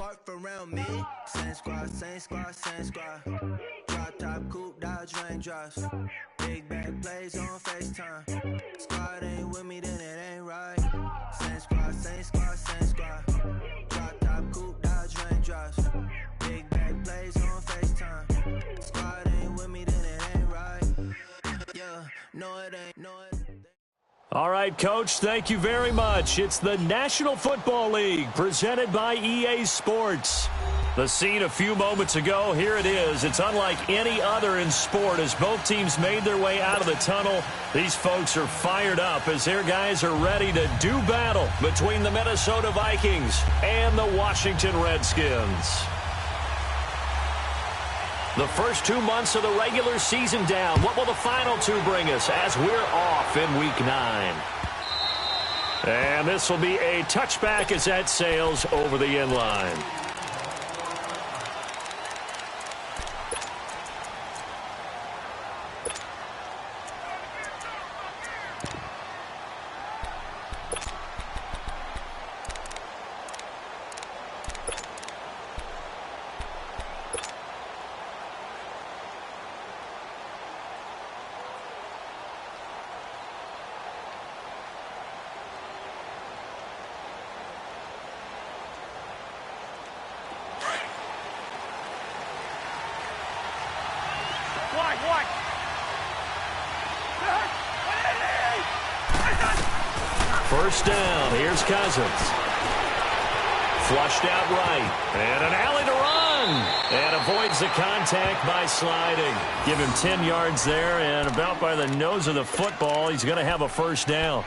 park around me. Same squad, same squad, same squad. Drop top, coupe, Dodge raindrops. Big bag plays on FaceTime. Squad ain't with me, then it ain't right. Same squad, same squad, same squad. Drop top, coupe, Dodge raindrops. Big bag plays on FaceTime. Squad ain't with me, then it ain't right. Yeah, no it ain't, no it ain't. All right, Coach, thank you very much. It's the National Football League presented by EA Sports. The scene a few moments ago, here it is. It's unlike any other in sport as both teams made their way out of the tunnel. These folks are fired up as their guys are ready to do battle between the Minnesota Vikings and the Washington Redskins. The first 2 months of the regular season down. What will the final two bring us as we're off in Week 9? And this will be a touchback as that sails over the end line. First down, here's Cousins. Flushed out right, and an alley to run. And avoids the contact by sliding. Give him 10 yards there, and about by the nose of the football, he's going to have a first down.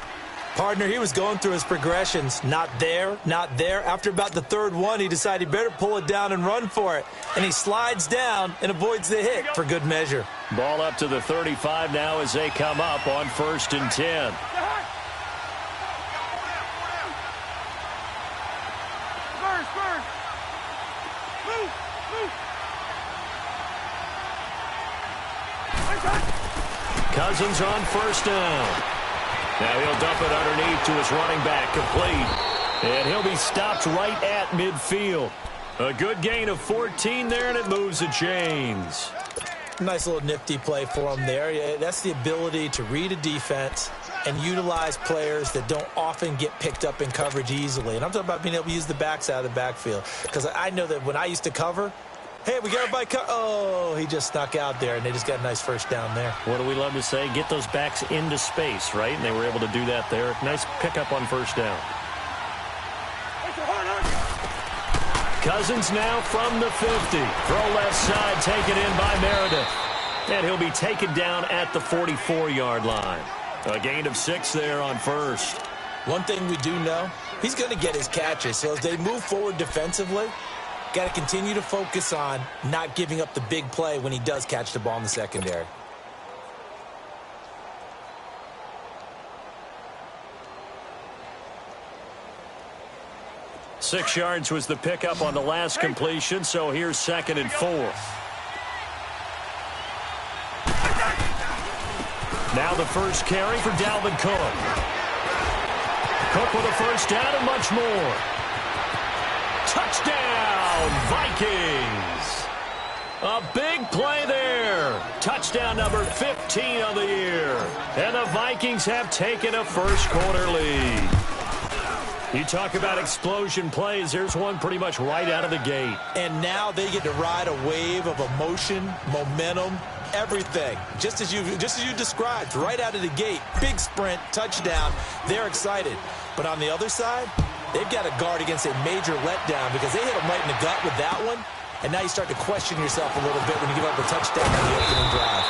Partner, he was going through his progressions. Not there, not there. After about the third one, he decided he better pull it down and run for it. And he slides down and avoids the hit for good measure. Ball up to the 35 now as they come up on 1st and 10. Cousins on first down. Now he'll dump it underneath to his running back, complete. And he'll be stopped right at midfield. A good gain of 14 there, and it moves the chains. Nice little nifty play for him there. That's the ability to read a defense and utilize players that don't often get picked up in coverage easily. And I'm talking about being able to use the backs out of the backfield. Because I know that when I used to cover, hey, we got everybody oh, he just snuck out there, and they just got a nice first down there. What do we love to say? Get those backs into space, right? And they were able to do that there. Nice pickup on first down. Cousins now from the 50. Throw left side, taken in by Meredith. And he'll be taken down at the 44-yard line. A gain of 6 there on first. One thing we do know, he's going to get his catches. So as they move forward defensively, got to continue to focus on not giving up the big play when he does catch the ball in the secondary. Six yards was the pickup on the last completion, so here's 2nd and 4. Now the first carry for Dalvin Cook. Cook with a first down and much more. Touchdown, Vikings! A big play there. Touchdown number 15 of the year. And the Vikings have taken a first-quarter lead. You talk about explosion plays. There's one pretty much right out of the gate. And now they get to ride a wave of emotion, momentum, everything. Just as you described, right out of the gate. Big sprint, touchdown. They're excited. But on the other side, they've got to guard against a major letdown because they hit them right in the gut with that one. And now you start to question yourself a little bit when you give up a touchdown on the opening drive.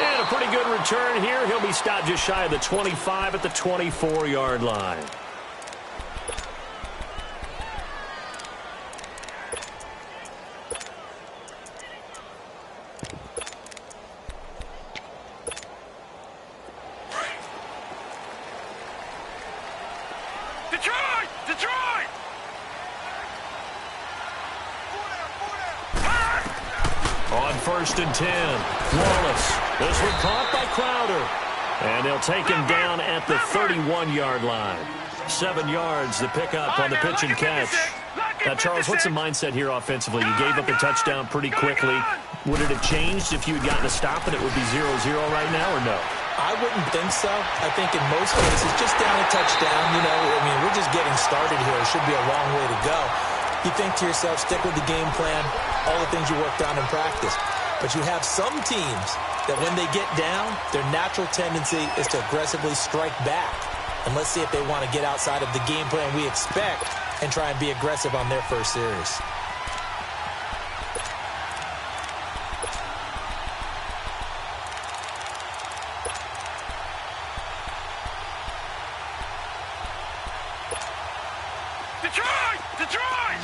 And a pretty good return here. He'll be stopped just shy of the 25 at the 24-yard line. On 1st and 10, Wallace. This one caught by Crowder. And they'll take him down at the 31-yard line. 7 yards, the pickup on the pitch and catch. Now, Charles, what's the mindset here offensively? You gave up a touchdown pretty quickly. Would it have changed if you had gotten a stop and it would be 0-0 right now, or no? I wouldn't think so. I think in most cases, just down a touchdown, we're just getting started here. It should be a long way to go. You think to yourself, stick with the game plan, all the things you worked on in practice. But you have some teams that when they get down, their natural tendency is to aggressively strike back. And let's see if they want to get outside of the game plan we expect and try and be aggressive on their first series. Detroit! Detroit!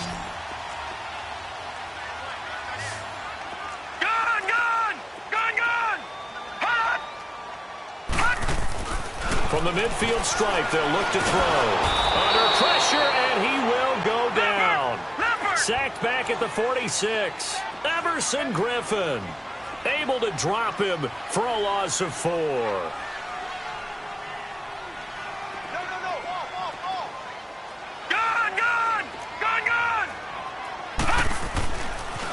Gun! Gun! Gun! Gun! Hot! Hot! From the midfield stripe, they'll look to throw. Under pressure, and he will go down. Sacked back at the 46. Everson Griffin able to drop him for a loss of 4.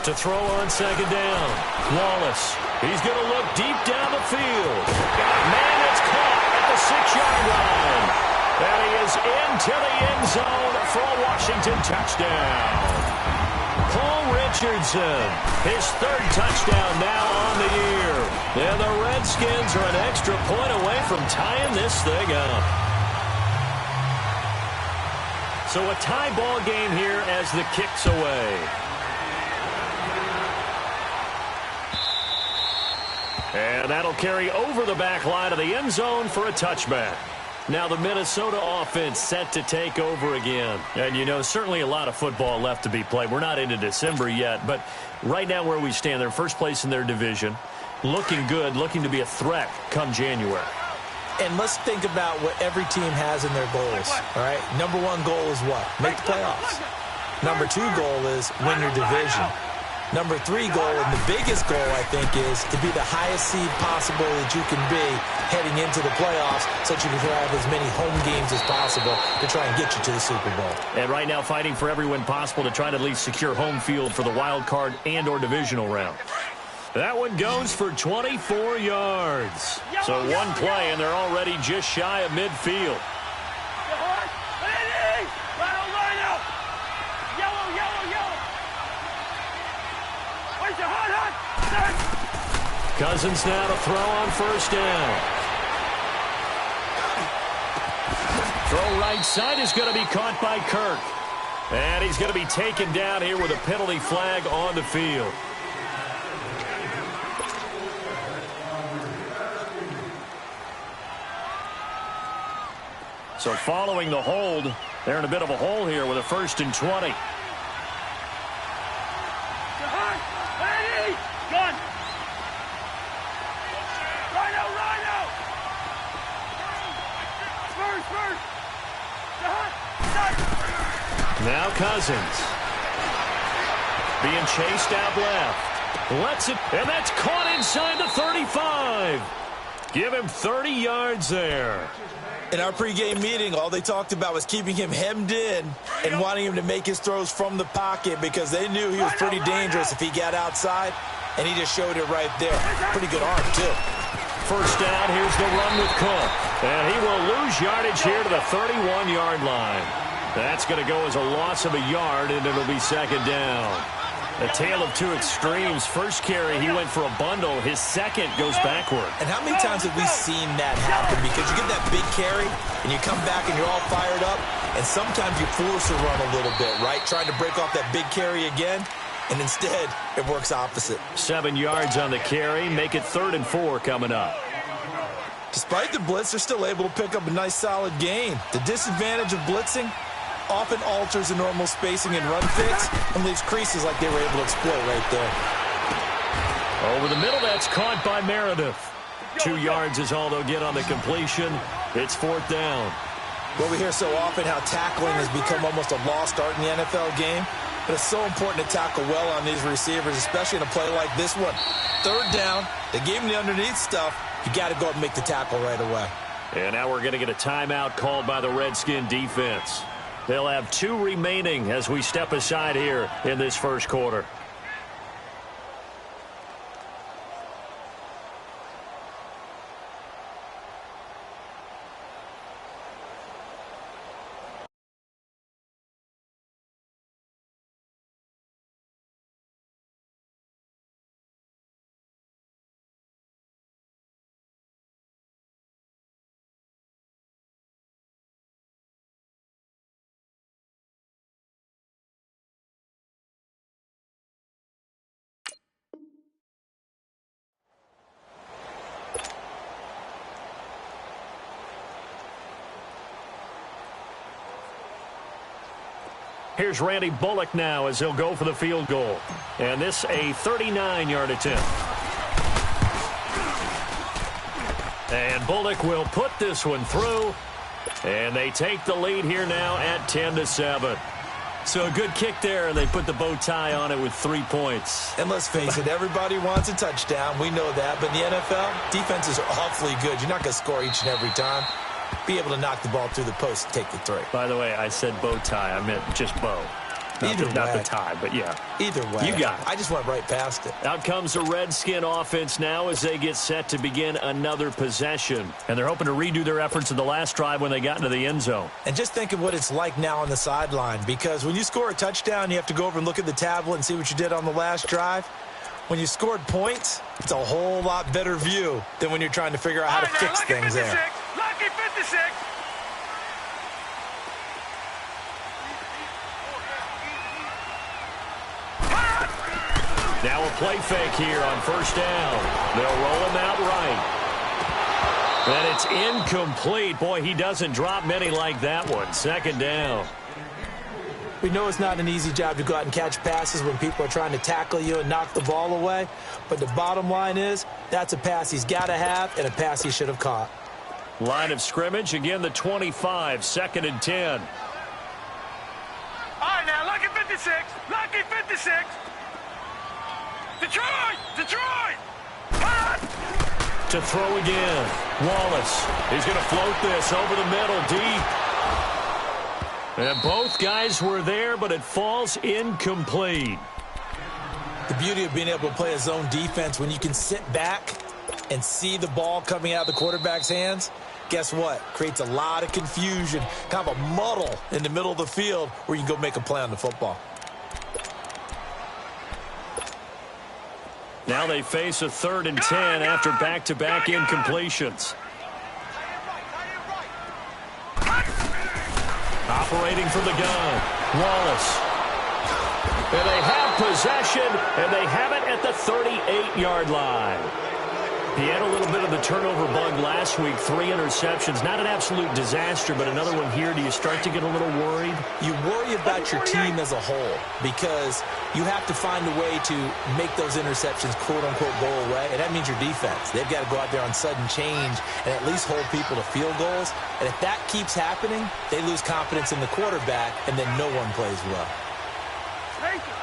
To throw on second down. Wallace. He's going to look deep down the field. Man, it's caught at the 6-yard line. And he is into the end zone for a Washington touchdown. Cole Richardson, his 3rd touchdown now on the year. And the Redskins are an extra point away from tying this thing up. So a tie ball game here as the kick's away. And that'll carry over the back line of the end zone for a touchback. Now the Minnesota offense set to take over again. And, certainly a lot of football left to be played. We're not into December yet, but right now where we stand, they're first place in their division. Looking good, looking to be a threat come January. And let's think about what every team has in their goals, all right? Number 1 goal is what? Make the playoffs. Number 2 goal is win your division. Number 3 goal, and the biggest goal, I think, is to be the highest seed possible that you can be heading into the playoffs so that you can have as many home games as possible to try and get you to the Super Bowl. And right now fighting for every win possible to try to at least secure home field for the wild card and or divisional round. That one goes for 24 yards. So one play, and they're already just shy of midfield. Cousins now to throw on first down. Throw right side is going to be caught by Kirk. And he's going to be taken down here with a penalty flag on the field. So following the hold, they're in a bit of a hole here with a 1st and 20. Now Cousins. Being chased out left. Lets it, and that's caught inside the 35. Give him 30 yards there. In our pregame meeting, all they talked about was keeping him hemmed in and wanting him to make his throws from the pocket because they knew he was pretty dangerous if he got outside, and he just showed it right there. Pretty good arm, too. First down, here's the run with Cook. And he will lose yardage here to the 31-yard line. That's going to go as a loss of a yard, and it'll be second down. A tale of two extremes. First carry, he went for a bundle. His second goes backward. And how many times have we seen that happen? Because you get that big carry, and you come back, and you're all fired up, and sometimes you force a run a little bit, right? Trying to break off that big carry again, and instead, it works opposite. 7 yards on the carry. Make it 3rd and 4 coming up. Despite the blitz, they're still able to pick up a nice, solid gain. The disadvantage of blitzing often alters the normal spacing and run fits and leaves creases like they were able to exploit right there. Over the middle, that's caught by Meredith. 2 yards is all they'll get on the completion. It's 4th down. Well, we hear so often how tackling has become almost a lost art in the NFL game. But it's so important to tackle well on these receivers, especially in a play like this one. 3rd down, they gave him the underneath stuff. You got to go up and make the tackle right away. And now we're going to get a timeout called by the Redskin defense. They'll have 2 remaining as we step aside here in this first quarter. Here's Randy Bullock now as he'll go for the field goal. And this a 39-yard attempt. And Bullock will put this one through. And they take the lead here now at 10-7. So a good kick there, and they put the bow tie on it with 3 points. And let's face it, everybody wants a touchdown. We know that. But in the NFL, defenses are awfully good. You're not going to score each and every time. Be able to knock the ball through the post and take the 3. By the way, I said bow tie. I meant just bow. Not the tie, but yeah. Either way. You got it. I just went right past it. Out comes the Redskin offense now as they get set to begin another possession. And they're hoping to redo their efforts in the last drive when they got into the end zone. And just think of what it's like now on the sideline, because when you score a touchdown, you have to go over and look at the tablet and see what you did on the last drive. When you scored points, it's a whole lot better view than when you're trying to figure out how to fix things there. Lucky 56. Now a play fake here on first down. They'll roll him out right. And it's incomplete. Boy, he doesn't drop many like that one. Second down. We know it's not an easy job to go out and catch passes when people are trying to tackle you and knock the ball away. But the bottom line is, that's a pass he's got to have and a pass he should have caught. Line of scrimmage, again the 25, 2nd and 10. All right, now, lucky 56. Lucky 56. Detroit! Detroit! Hot! To throw again. Wallace. He's going to float this over the middle, deep. And both guys were there, but it falls incomplete. The beauty of being able to play a zone defense when you can sit back and see the ball coming out of the quarterback's hands, guess what? Creates a lot of confusion, kind of a muddle in the middle of the field where you can go make a play on the football. Now they face a 3rd and 10 after back-to-back incompletions. Operating from the gun, Wallace. And they have possession, and they have it at the 38-yard line. He had a little bit of the turnover bug last week, 3 interceptions. Not an absolute disaster, but another one here. Do you start to get a little worried? You worry about your team as a whole because you have to find a way to make those interceptions, quote-unquote, go away, and that means your defense. They've got to go out there on sudden change and at least hold people to field goals. And if that keeps happening, they lose confidence in the quarterback, and then no one plays well. Thank you.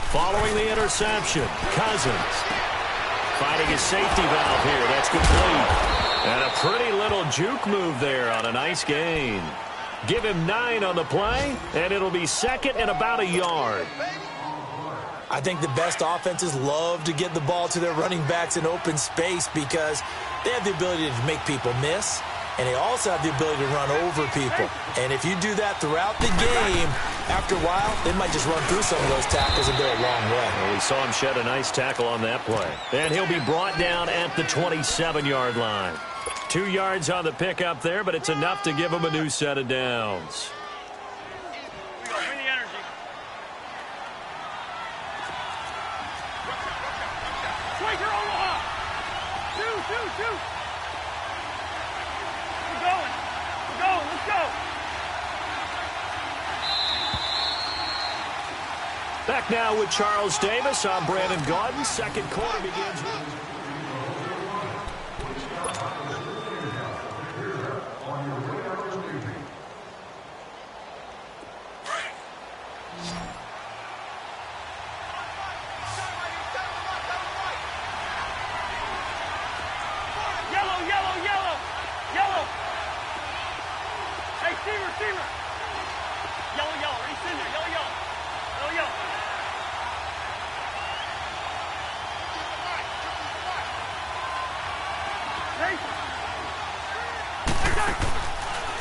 Following the interception, Cousins finding his safety valve here. That's complete. And a pretty little juke move there on a nice gain. Give him 9 on the play, and it'll be 2nd and about a yard. I think the best offenses love to get the ball to their running backs in open space because they have the ability to make people miss, and they also have the ability to run over people. And if you do that throughout the game, after a while, they might just run through some of those tackles and go a long way. Well, we saw him shed a nice tackle on that play. And he'll be brought down at the 27-yard line. 2 yards on the pickup there, but it's enough to give him a new set of downs. Bring the energy. Swing your Omaha. Shoot. We're going. Let's go. Back now with Charles Davis. I'm Brandon Gaudin. Second quarter begins.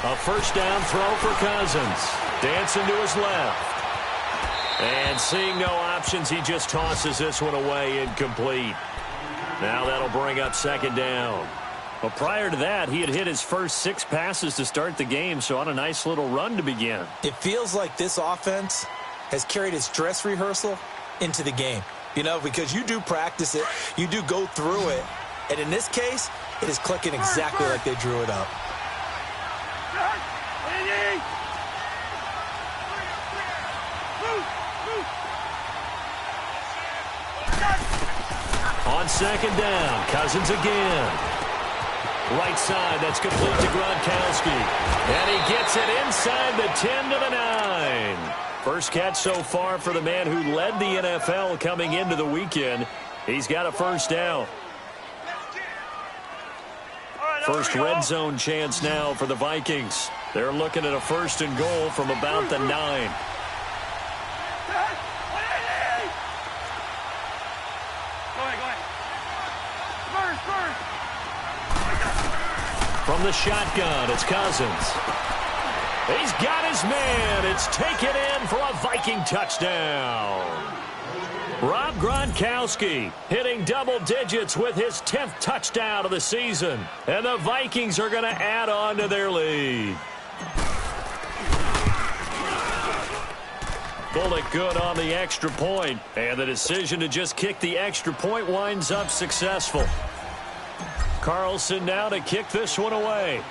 A first down throw for Cousins. Dancing to his left. And seeing no options, he just tosses this one away, incomplete. Now that'll bring up second down. Well, prior to that, he had hit his first 6 passes to start the game, so on a nice little run to begin. It feels like this offense has carried its dress rehearsal into the game. You know, because you do practice it, you do go through it, and in this case, it is clicking exactly like they drew it up. On second down, Cousins again. Right side, that's complete to Gronkowski. And he gets it inside the 10 to the 9. First catch so far for the man who led the NFL coming into the weekend. He's got a first down. First red zone chance now for the Vikings. They're looking at a first and goal from about the 9. From the shotgun, it's Cousins. He's got his man. It's taken in for a Viking touchdown. Rob Gronkowski hitting double digits with his 10th touchdown of the season. And the Vikings are going to add on to their lead. Bullock good on the extra point. And the decision to just kick the extra point winds up successful. Carlson now to kick this one away.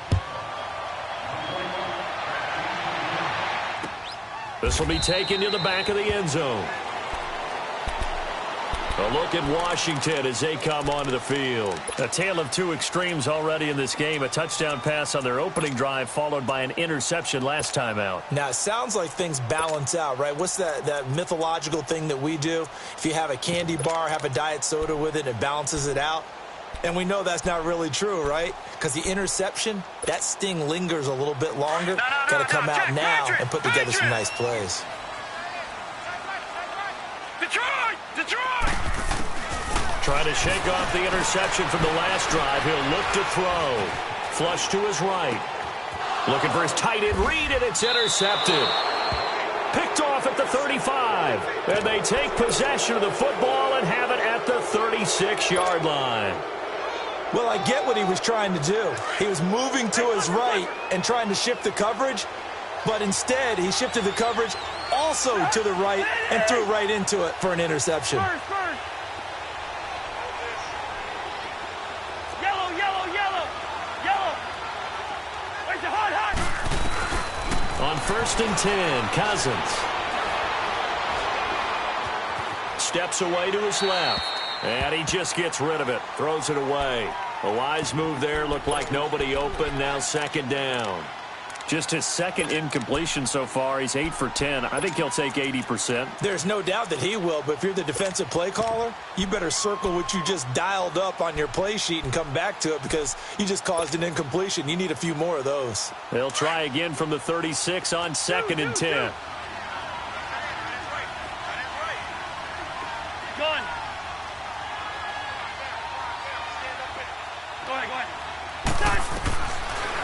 This will be taken to the back of the end zone. A look at Washington as they come onto the field. A tale of two extremes already in this game. A touchdown pass on their opening drive followed by an interception last time out. Now, it sounds like things balance out, right? What's that mythological thing that we do? If you have a candy bar, have a diet soda with it, it balances it out. And we know that's not really true, right? Because the interception, that sting lingers a little bit longer. Got to come out now and put together some nice plays. Detroit! Trying to shake off the interception from the last drive. He'll look to throw. Flush to his right. Looking for his tight end read, and it's intercepted. Picked off at the 35. And they take possession of the football and have it at the 36-yard line. Well, I get what he was trying to do. He was moving to his right and trying to shift the coverage, but instead he shifted the coverage also to the right and threw right into it for an interception. First. Yellow. Where's the hot? On first and 10, Cousins. Steps away to his left. And he just gets rid of it. Throws it away. A wise move there. Looked like nobody open. Now second down. Just his second incompletion so far. He's 8 for 10. I think he'll take 80%. There's no doubt that he will, but if you're the defensive play caller, you better circle what you just dialed up on your play sheet and come back to it because you just caused an incompletion. You need a few more of those. They'll try again from the 36 on second and 10.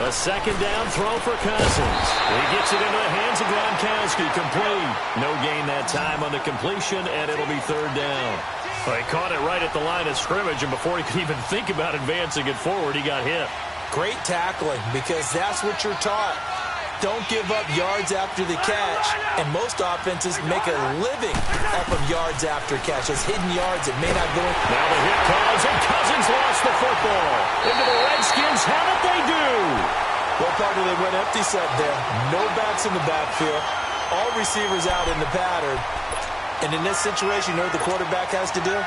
A second down throw for Cousins. He gets it into the hands of Gronkowski. Complete. No gain that time on the completion, and it'll be third down. Well, he caught it right at the line of scrimmage, and before he could even think about advancing it forward, he got hit. Great tackling, because that's what you're taught. Don't give up yards after the catch, and most offenses make a living off of yards after catches. Hidden yards that may not go in. Now the hit comes, and Cousins lost the football. Into the Redskins, how did they do? Well, partner, they went empty set there. No backs in the backfield. All receivers out in the pattern. And in this situation, you know what the quarterback has to do?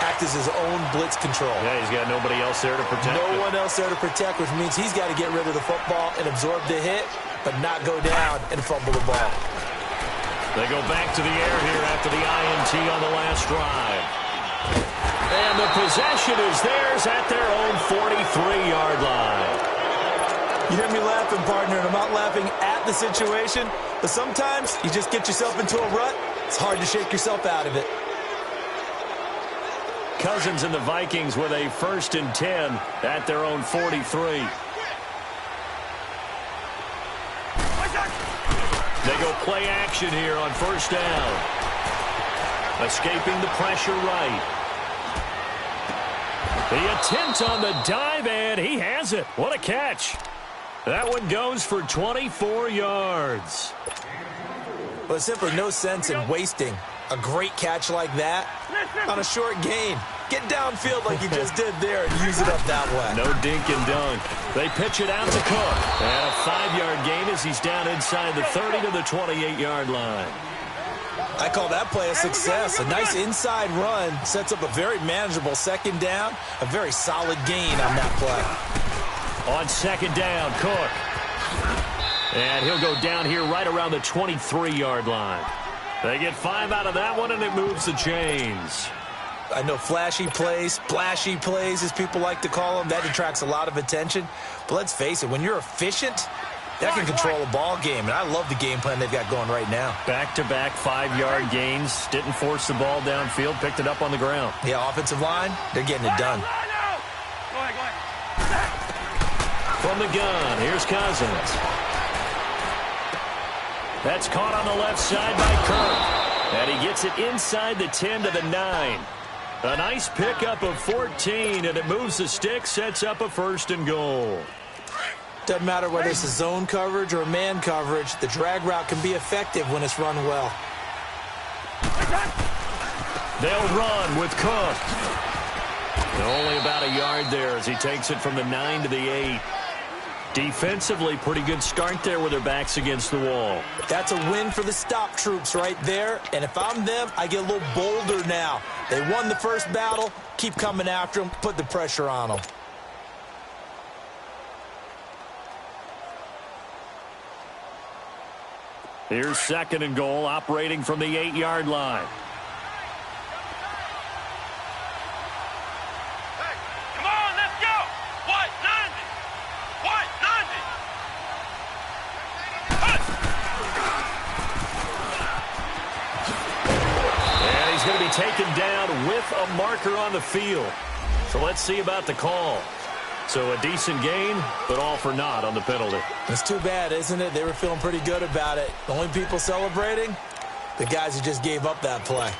Act as his own blitz control. Yeah, he's got nobody else there to protect. No one else there to protect, which means he's got to get rid of the football and absorb the hit, but not go down and fumble the ball. They go back to the air here after the INT on the last drive. And the possession is theirs at their own 43-yard line. You hear me laughing, partner, and I'm not laughing at the situation, but sometimes you just get yourself into a rut. It's hard to shake yourself out of it. Cousins and the Vikings with a first and 10 at their own 43. go play action here on first down. Escaping the pressure right. The attempt on the dive, and he has it. What a catch. That one goes for 24 yards. Well, there's simply no sense in wasting a great catch like that on a short gain. Get downfield like you just did there and use it up that way. No dink and dunk. They pitch it out to Cook. And a 5-yard gain as he's down inside the 30 to the 28-yard line. I call that play a success. A nice inside run sets up a very manageable second down. A very solid gain on that play. On second down, Cook. And he'll go down here right around the 23-yard line. They get 5 out of that one, and it moves the chains. I know flashy plays, splashy plays, as people like to call them, that attracts a lot of attention. But let's face it, when you're efficient, that can control a ball game. And I love the game plan they've got going right now. Back-to-back 5-yard gains. Didn't force the ball downfield. Picked it up on the ground. Yeah, offensive line, they're getting it done. Go ahead. From the gun, here's Cousins. That's caught on the left side by Kirk. And he gets it inside the 10 to the 9. A nice pickup of 14, and it moves the stick, sets up a 1st and goal. Doesn't matter whether it's a zone coverage or a man coverage, the drag route can be effective when it's run well. They'll run with Cook. Only about a yard there as he takes it from the 9 to the 8. Defensively, pretty good start there with their backs against the wall. That's a win for the stop troops right there. And if I'm them, I get a little bolder now. They won the first battle. Keep coming after them. Put the pressure on them. Here's 2nd and goal, operating from the 8-yard line. Come on, let's go. White, 90. White, 90. And he's going to be taken down with a marker on the field. So let's see about the call. So a decent gain, but all for naught on the penalty. It's too bad, isn't it? They were feeling pretty good about it. The only people celebrating, the guys who just gave up that play.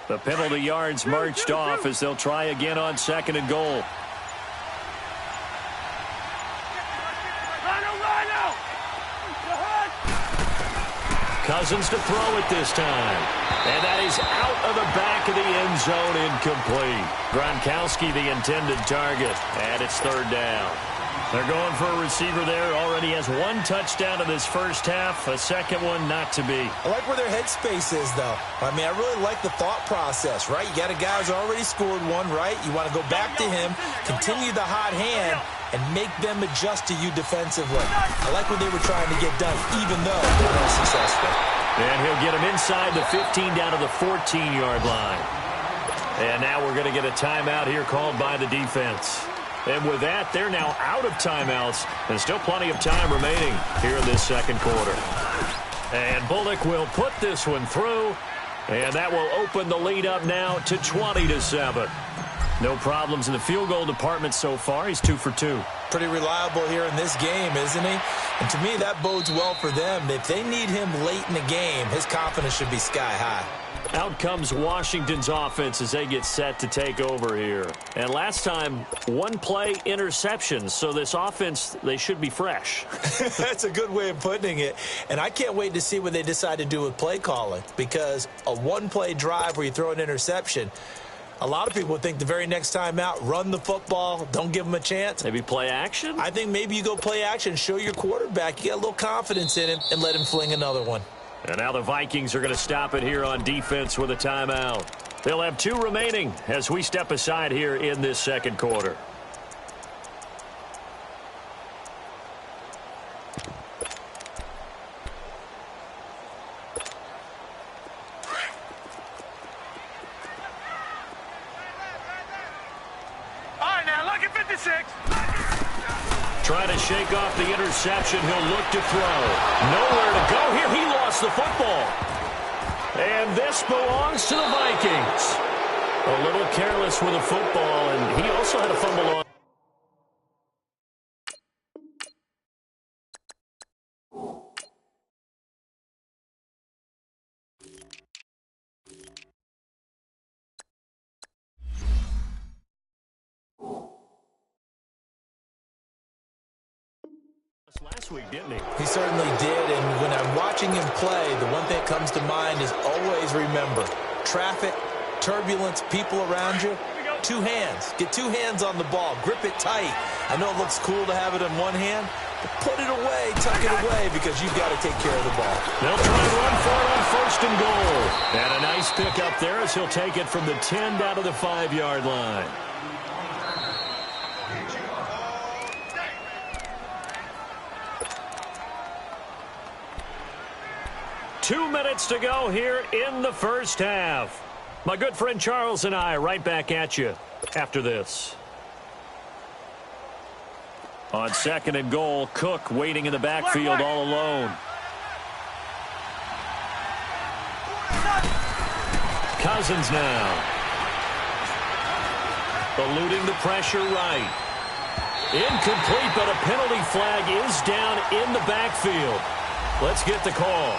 The penalty yards marched off as they'll try again on 2nd and goal. Rhino. Cousins to throw it this time. And that is out of the back of the end zone, incomplete. Gronkowski the intended target, and it's 3rd down. They're going for a receiver there. Already has 1 touchdown in this first half. A second one not to be. I like where their headspace is, though. I mean, I really like the thought process, right? You got a guy who's already scored 1, right? You want to go back to him, continue the hot hand, and make them adjust to you defensively. I like what they were trying to get done, even though they're not successful. And he'll get him inside the 15 down to the 14-yard line. And now we're going to get a timeout here called by the defense. And with that, they're now out of timeouts, and still plenty of time remaining here in this second quarter. And Bullock will put this one through, and that will open the lead up now to 20-7. No problems in the field goal department so far. He's 2 for 2. Pretty reliable here in this game, isn't he? And to me, that bodes well for them. If they need him late in the game, his confidence should be sky high. Out comes Washington's offense as they get set to take over here. And last time, 1-play interceptions. So this offense, they should be fresh. That's a good way of putting it. And I can't wait to see what they decide to do with play calling. Because a 1-play drive where you throw an interception, a lot of people think the very next time out, run the football, don't give them a chance. Maybe play action? I think maybe you go play action, show your quarterback you got a little confidence in him, and let him fling another one. And now the Vikings are going to stop it here on defense with a timeout. They'll have 2 remaining as we step aside here in this second quarter. Trying to shake off the interception. He'll look to throw. Nowhere to go here. He lost the football. And this belongs to the Vikings. A little careless with a football, and he also had a fumble on. Last week, didn't he? He certainly did, and when I'm watching him play, the one thing that comes to mind is always remember, traffic, turbulence, people around you, two hands. Get two hands on the ball. Grip it tight. I know it looks cool to have it in one hand, but put it away, tuck it away, because you've got to take care of the ball. They'll try and run for it on 1st and goal. And a nice pick up there as he'll take it from the 10 down to the 5-yard line. Two minutes to go here in the first half. My good friend Charles and I right back at you after this. On 2nd and goal, Cook waiting in the backfield all alone. Cousins now. Eluding the pressure right. Incomplete, but a penalty flag is down in the backfield. Let's get the call.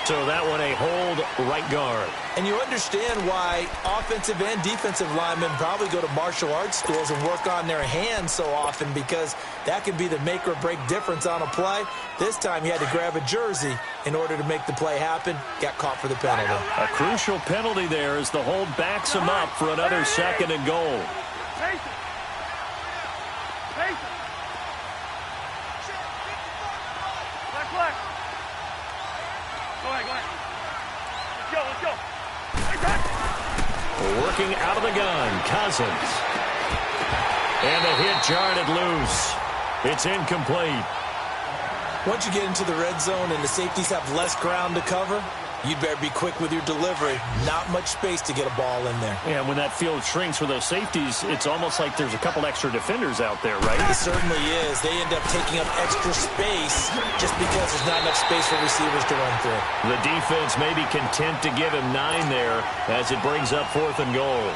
So that one a hold right guard. And you understand why offensive and defensive linemen probably go to martial arts schools and work on their hands so often, because that can be the make or break difference on a play. This time he had to grab a jersey in order to make the play happen. Got caught for the penalty. A crucial penalty there as the hold backs him up for another 2nd and goal. Working out of the gun, Cousins. And the hit jarred it loose. It's incomplete. Once you get into the red zone and the safeties have less ground to cover, you'd better be quick with your delivery. Not much space to get a ball in there. Yeah, when that field shrinks with those safeties, it's almost like there's a couple extra defenders out there, right? It certainly is. They end up taking up extra space just because there's not enough space for receivers to run through. The defense may be content to give him 9 there as it brings up 4th and goal.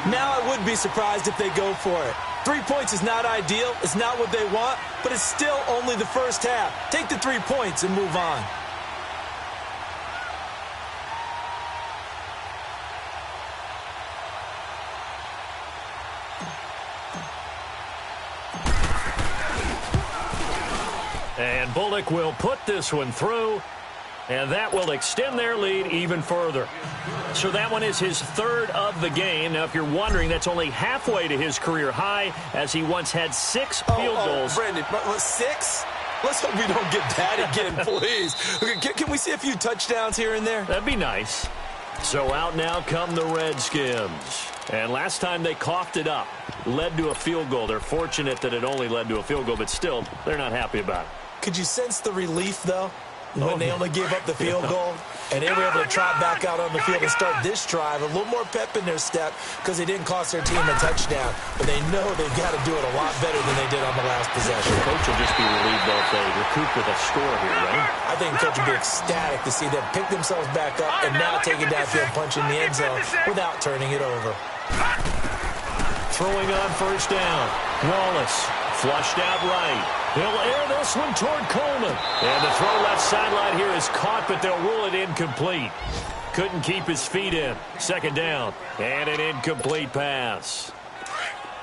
Now I would be surprised if they go for it. 3 points is not ideal. It's not what they want, but it's still only the first half. Take the 3 points and move on. And Bullock will put this one through, and that will extend their lead even further. So that one is his 3rd of the game. Now, if you're wondering, that's only halfway to his career high, as he once had 6 field goals. Brandon, 6? Let's hope we don't get that again, please. Okay, can we see a few touchdowns here and there? That'd be nice. So out now come the Redskins. And last time they coughed it up, led to a field goal. They're fortunate that it only led to a field goal, but still, they're not happy about it. Could you sense the relief, though, when they only gave up the field goal and they were able to trot back out on the field and start this drive? A little more pep in their step because they didn't cost their team a touchdown, but they know they've got to do it a lot better than they did on the last possession. The coach will just be relieved, though, if they recoup with a score here, right? I think the coach will be ecstatic to see them pick themselves back up and now take it downfield, punch in the end zone without turning it over. Throwing on 1st down. Wallace flushed out right. He'll air this one toward Coleman. And the throw left sideline here is caught, but they'll rule it incomplete. Couldn't keep his feet in. 2nd down. And an incomplete pass.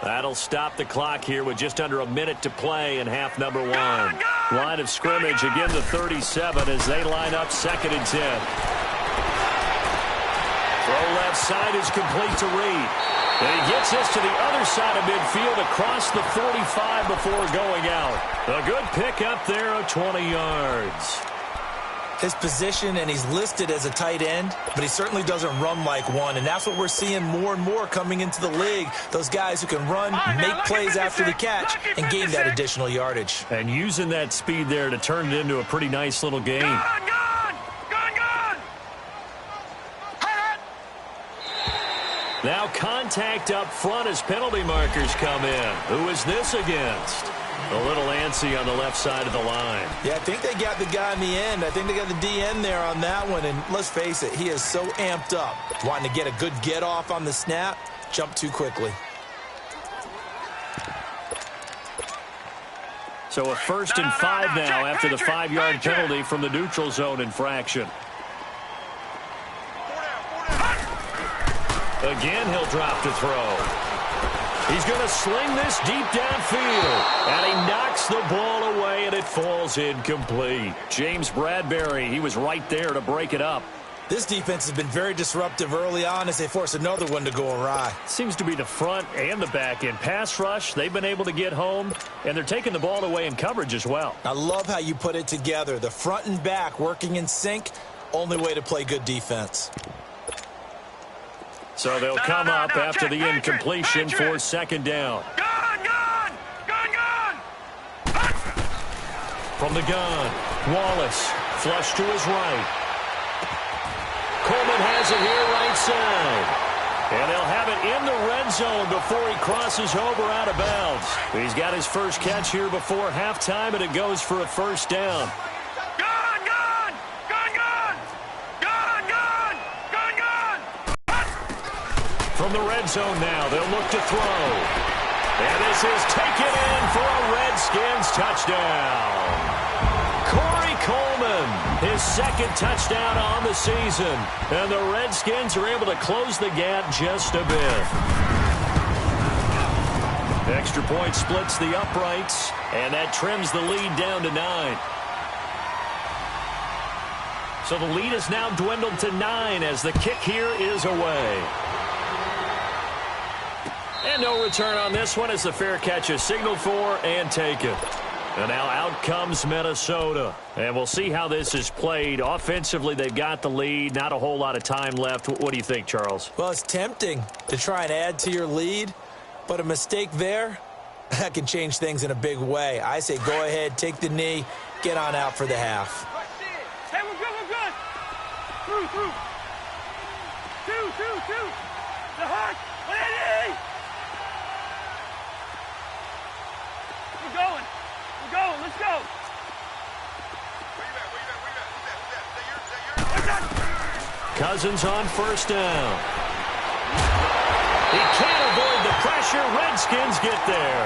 That'll stop the clock here with just under a minute to play in half number 1. Line of scrimmage again to 37 as they line up 2nd and 10. Throw left side is complete to Reed. And he gets this to the other side of midfield across the 45 before going out. A good pick up there of 20 yards. His position, and he's listed as a tight end, but he certainly doesn't run like one, and that's what we're seeing more and more coming into the league. Those guys who can run, make plays after the catch, and gain that additional yardage. And using that speed there to turn it into a pretty nice little game. Now contact up front as penalty markers come in. Who is this against? A little antsy on the left side of the line. Yeah, I think they got the guy in the end. I think they got the DN there on that one. And let's face it, he is so amped up. Wanting to get a good get off on the snap, jump too quickly. So a 1st and 5 now after the 5-yard penalty from the neutral zone infraction. Again, he'll drop to throw. He's going to sling this deep downfield. And he knocks the ball away, and it falls incomplete. James Bradbury, he was right there to break it up. This defense has been very disruptive early on as they force another one to go awry. Seems to be the front and the back end. Pass rush, they've been able to get home, and they're taking the ball away in coverage as well. I love how you put it together. The front and back working in sync, only way to play good defense. So they'll come up after the incompletion for 2nd down. Gun! From the gun, Wallace, flush to his right. Coleman has it here right side. And they'll have it in the red zone before he crosses over out of bounds. He's got his first catch here before halftime, and it goes for a 1st down. From the red zone now, they'll look to throw. And this is taken in for a Redskins touchdown. Corey Coleman, his 2nd touchdown on the season. And the Redskins are able to close the gap just a bit. Extra point splits the uprights, and that trims the lead down to 9. So the lead is now dwindled to 9 as the kick here is away. And no return on this one as the fair catch is signaled for and taken. And now out comes Minnesota. And we'll see how this is played. Offensively, they've got the lead. Not a whole lot of time left. What do you think, Charles? Well, it's tempting to try and add to your lead, but a mistake there, that can change things in a big way. I say go ahead, take the knee, get on out for the half. Hey, we're good. Through. Two. The hut. We're going. Let's go. Cousins on 1st down. He can't avoid the pressure. Redskins get there.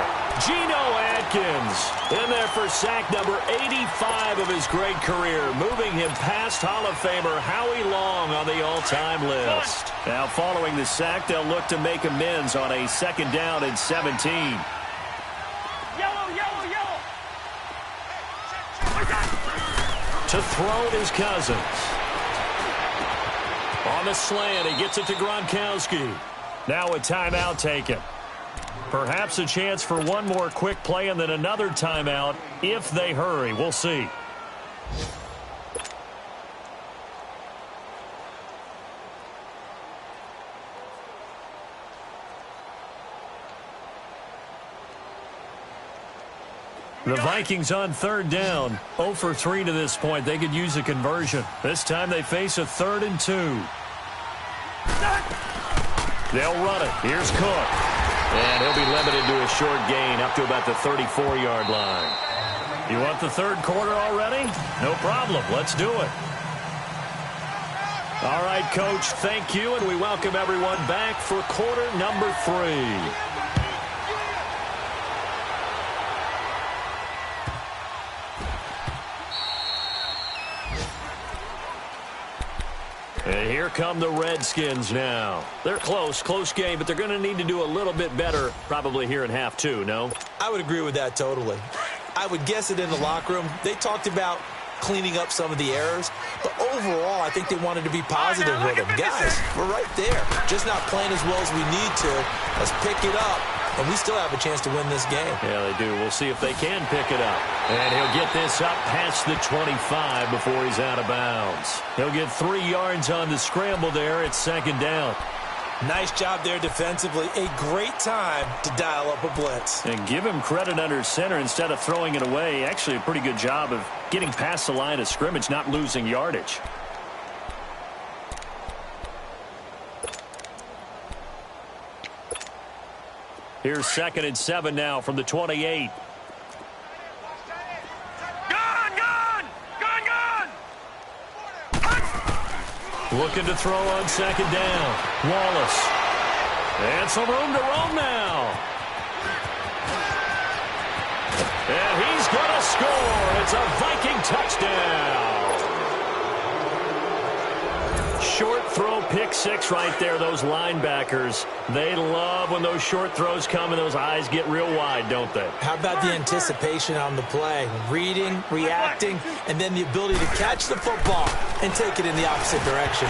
Geno Atkins in there for sack number 85 of his great career, moving him past Hall of Famer Howie Long on the all-time list. Now following the sack, they'll look to make amends on a 2nd down and 17. Yellow. To throw is Cousins. On the slant, he gets it to Gronkowski. Now a timeout taken. Perhaps a chance for one more quick play and then another timeout if they hurry. We'll see. The Vikings on 3rd down. 0 for 3 to this point. They could use a conversion. This time they face a 3rd and 2. They'll run it. Here's Cook. And he'll be limited to a short gain up to about the 34-yard line. You want the 3rd quarter already? No problem. Let's do it. All right, Coach, thank you, and we welcome everyone back for quarter number 3. And here come the Redskins now. They're close game, but they're going to need to do a little bit better probably here in half 2, no? I would agree with that totally. I would guess it in the locker room. They talked about cleaning up some of the errors, but overall, I think they wanted to be positive with them. Guys, we're right there. Just not playing as well as we need to. Let's pick it up, and we still have a chance to win this game. Yeah, they do. We'll see if they can pick it up. And he'll get this up past the 25 before he's out of bounds. He'll get 3 yards on the scramble there. It's 2nd down. Nice job there defensively. A great time to dial up a blitz. And give him credit under center instead of throwing it away. Actually, a pretty good job of getting past the line of scrimmage, not losing yardage. Here's 2nd and 7 now from the 28. Looking to throw on 2nd down. Wallace. And some room to roam now. And he's going to score. It's a Viking touchdown. Short throw, pick six right there. Those linebackers, they love when those short throws come and those eyes get real wide, don't they? How about the anticipation on the play? Reading, reacting, and then the ability to catch the football and take it in the opposite direction.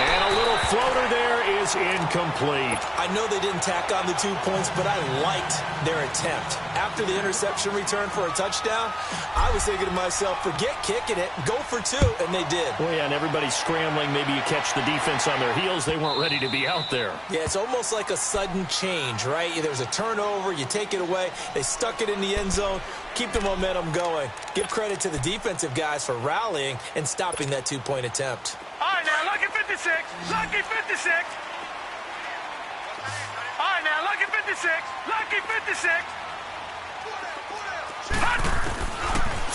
And a little floater there is incomplete. I know they didn't tack on the 2 points, but I liked their attempt. After the interception return for a touchdown, I was thinking to myself, forget kicking it, go for 2, and they did. Well, yeah, and everybody's scrambling. Maybe you catch the defense on their heels. They weren't ready to be out there. Yeah, it's almost like a sudden change, right? There's a turnover, you take it away, they stuck it in the end zone, keep the momentum going. Give credit to the defensive guys for rallying and stopping that 2-point attempt. All right, now, lucky 56. Lucky 56. All right, now, lucky 56. Lucky 56.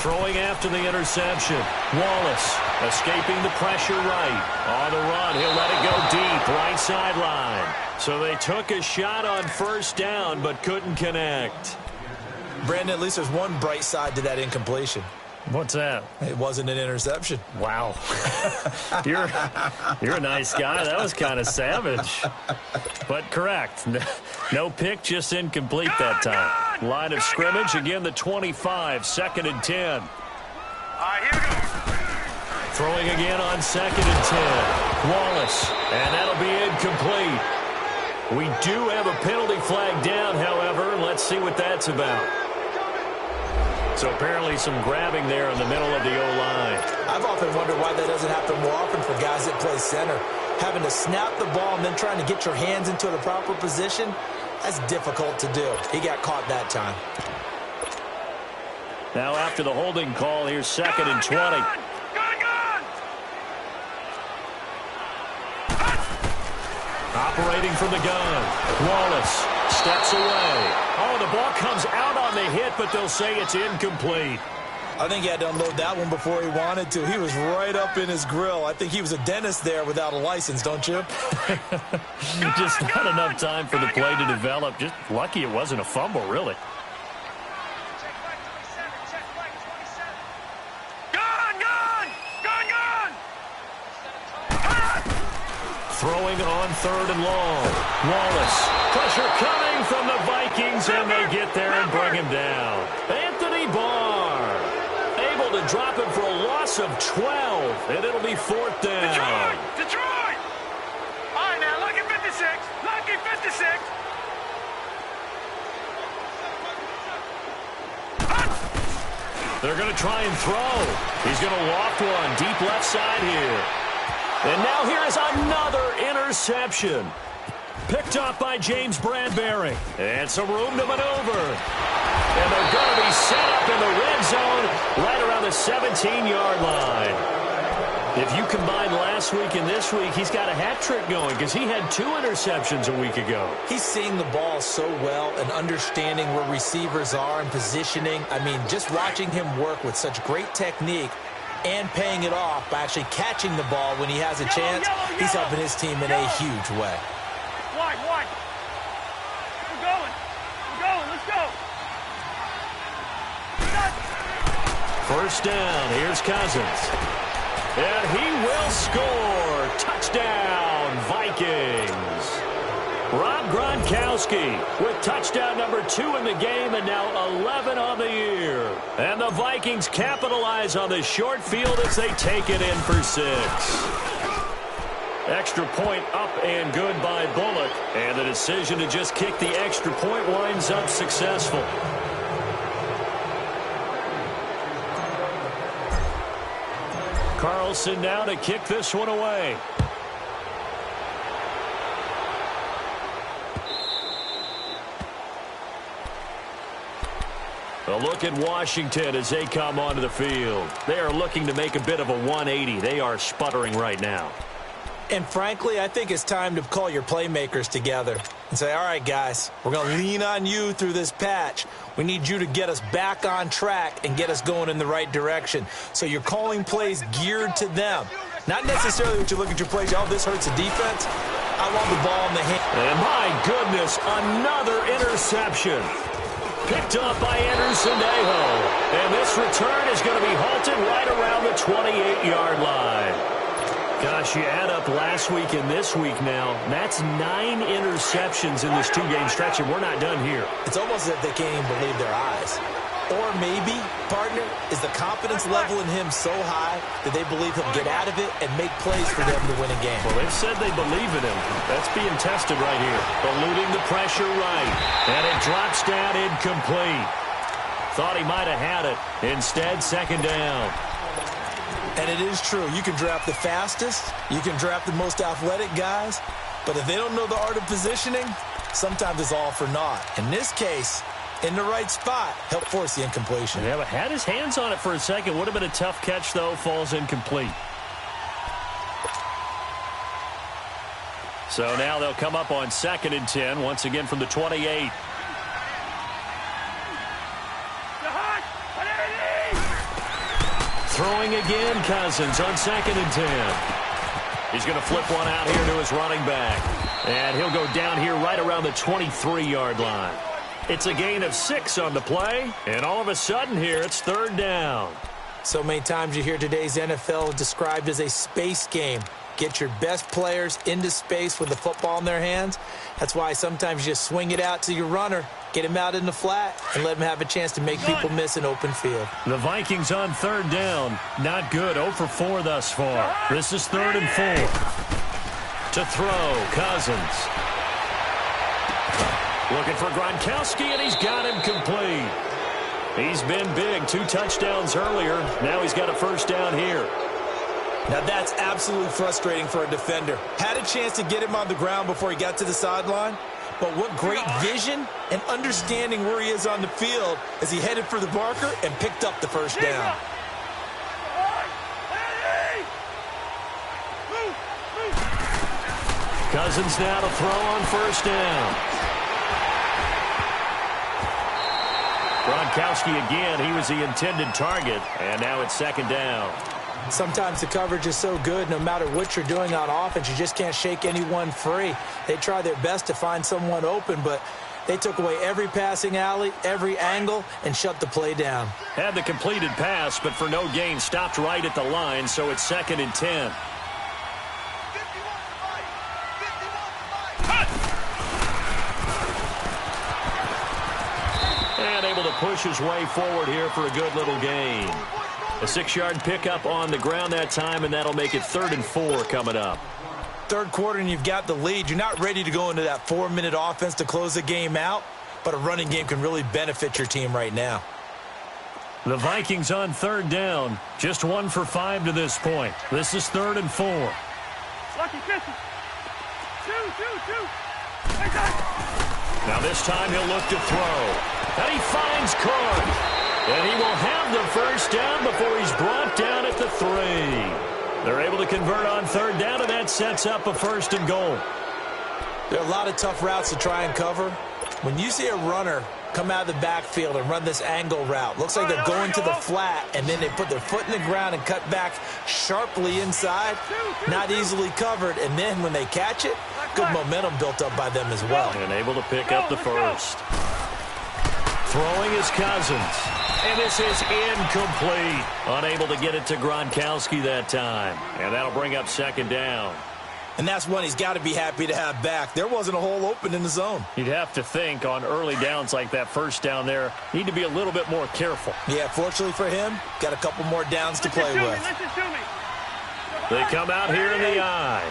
Throwing after the interception. Wallace escaping the pressure right. On the run, he'll let it go deep, right sideline. So they took a shot on 1st down, but couldn't connect. Brandon, at least there's one bright side to that incompletion. What's that? It wasn't an interception. Wow. You're a nice guy. That was kind of savage. But correct. No pick, just incomplete that time. Line of scrimmage, again the 25, 2nd and 10. All right, here we go. Throwing again on 2nd and 10. Wallace, and that'll be incomplete. We do have a penalty flag down, however. Let's see what that's about. So apparently some grabbing there in the middle of the O-line. I've often wondered why that doesn't happen more often for guys that play center. Having to snap the ball and then trying to get your hands into the proper position, that's difficult to do. He got caught that time. Now after the holding call, here's 2nd and 20. Operating from the gun. Wallace steps away. Oh, the ball comes out on the hit, but they'll say it's incomplete. I think he had to unload that one before he wanted to. He was right up in his grill. I think he was a dentist there without a license, don't you? Just not enough time for the play to develop. Just lucky it wasn't a fumble, really. Throwing on 3rd and long. Wallace. Pressure coming from the Vikings, and they get there and bring him down. Anthony Barr able to drop him for a loss of 12, and it'll be 4th down. Detroit! All right, now, lucky 56. Lucky 56. They're going to try and throw. He's going to loft one deep left side here. And now here is another interception. Picked up by James Bradbury. And some room to maneuver. And they're going to be set up in the red zone right around the 17-yard line. If you combine last week and this week, he's got a hat trick going because he had 2 interceptions a week ago. He's seeing the ball so well and understanding where receivers are and positioning. I mean, just watching him work with such great technique and paying it off by actually catching the ball when he has a chance, he's helping his team in a huge way. White. We're going. Let's go. 1st down. Here's Cousins. And he will score. Touchdown, Vikings. Rob Gronkowski with touchdown number 2 in the game and now 11 on the year. And the Vikings capitalize on the short field as they take it in for 6. Extra point up and good by Bullock. And the decision to just kick the extra point winds up successful. Carlson now to kick this one away. A look at Washington as they come onto the field. They are looking to make a bit of a 180. They are sputtering right now. And frankly, I think it's time to call your playmakers together and say, all right, guys, we're going to lean on you through this patch. We need you to get us back on track and get us going in the right direction. So you're calling plays geared to them. Not necessarily what you look at your plays, oh, this hurts the defense. I want the ball in the hand. And my goodness, another interception. Picked up by Anderson Aho. And this return is going to be halted right around the 28-yard line. Gosh, you add up last week and this week now, that's 9 interceptions in this two-game stretch, and we're not done here. It's almost as if they can't even believe their eyes. Or maybe, partner, is the confidence level in him so high that they believe he'll get out of it and make plays for them to win a game. Well, they've said they believe in him. That's being tested right here. Eluding the pressure right. And it drops down incomplete. Thought he might have had it. Instead, second down. And it is true. You can draft the fastest. You can draft the most athletic guys. But if they don't know the art of positioning, sometimes it's all for naught. In this case, in the right spot, help force the incompletion. Yeah, but had his hands on it for a second. Would have been a tough catch, though. Falls incomplete. So now they'll come up on 2nd and 10, once again from the 28. Throwing again, Cousins on 2nd and 10. He's going to flip one out here to his running back. And he'll go down here right around the 23-yard line. It's a gain of 6 on the play. And all of a sudden here, it's 3rd down. So many times you hear today's NFL described as a space game. Get your best players into space with the football in their hands. That's why sometimes you just swing it out to your runner, get him out in the flat, and let him have a chance to make people miss an open field. The Vikings on 3rd down. Not good. 0 for 4 thus far. This is 3rd and 4. To throw, Cousins. Looking for Gronkowski, and he's got him complete. He's been big. 2 touchdowns earlier. Now he's got a first down here. Now that's absolutely frustrating for a defender. Had a chance to get him on the ground before he got to the sideline, but what great vision and understanding where he is on the field as he headed for the marker and picked up the first down. Cousins now to throw on first down. Gronkowski again. He was the intended target, and now it's 2nd down. Sometimes the coverage is so good, no matter what you're doing on offense, you just can't shake anyone free. They try their best to find someone open, but they took away every passing alley, every angle, and shut the play down. Had the completed pass, but for no gain, stopped right at the line, so it's 2nd and 10. And able to push his way forward here for a good little gain. A 6-yard pickup on the ground that time, and that'll make it 3rd and 4 coming up. 3rd quarter, and you've got the lead. You're not ready to go into that 4-minute offense to close the game out, but a running game can really benefit your team right now. The Vikings on 3rd down. Just 1 for 5 to this point. This is 3rd and 4. Lucky 50. Two. Now this time he'll look to throw. And he finds Cook. And he will have the first down before he's brought down at the 3. They're able to convert on 3rd down, and that sets up a 1st and goal. There are a lot of tough routes to try and cover. When you see a runner come out of the backfield and run this angle route, looks like they're going to the flat, and then they put their foot in the ground and cut back sharply inside, not easily covered, and then when they catch it, good momentum built up by them as well. And able to pick up the first. Throwing is Cousins. And this is incomplete. Unable to get it to Gronkowski that time. And that'll bring up 2nd down. And that's one he's got to be happy to have back. There wasn't a hole open in the zone. You'd have to think on early downs like that first down there, need to be a little bit more careful. Yeah, fortunately for him, got a couple more downs to play with. They come out here in the eye.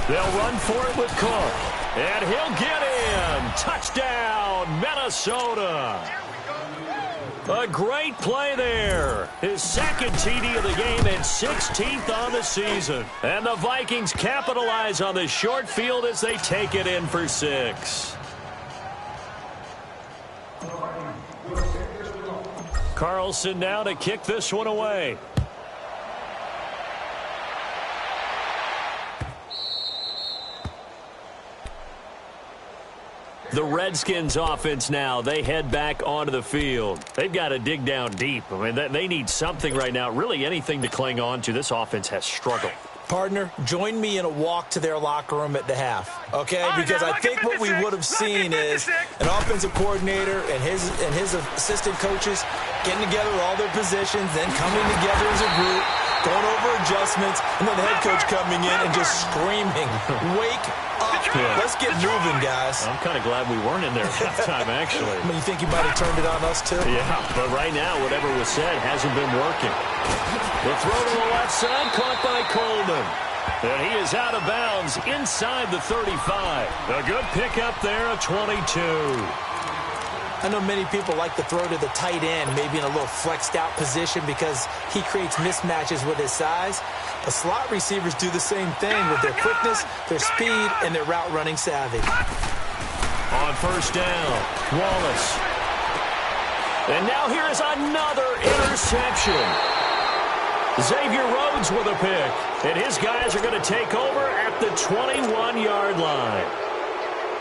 They'll run for it with Cook. And he'll get in. Touchdown, Minnesota. A great play there. His 2nd TD of the game and 16th on the season. And the Vikings capitalize on the short field as they take it in for 6. Carlson now to kick this one away. The Redskins offense now, they head back onto the field. They've got to dig down deep. I mean, they need something right now, really anything to cling on to. This offense has struggled. Partner, join me in a walk to their locker room at the half, okay? Because I think what we would have seen is an offensive coordinator and his assistant coaches getting together with all their positions, then coming together as a group, going over adjustments, and then the head coach coming in and just screaming, "Wake up. Let's get moving, guys." I'm kind of glad we weren't in there at halftime, actually. I mean, you think you might have turned it on us, too? Yeah, but right now, whatever was said hasn't been working. The throw to the left side, caught by Coleman. And he is out of bounds inside the 35. A good pickup there, a 22. I know many people like to throw to the tight end, maybe in a little flexed out position because he creates mismatches with his size. The slot receivers do the same thing with their quickness, their speed, and their route running savvy. On first down, Wallace. And now here is another interception. Xavier Rhodes with a pick. And his guys are going to take over at the 21-yard line.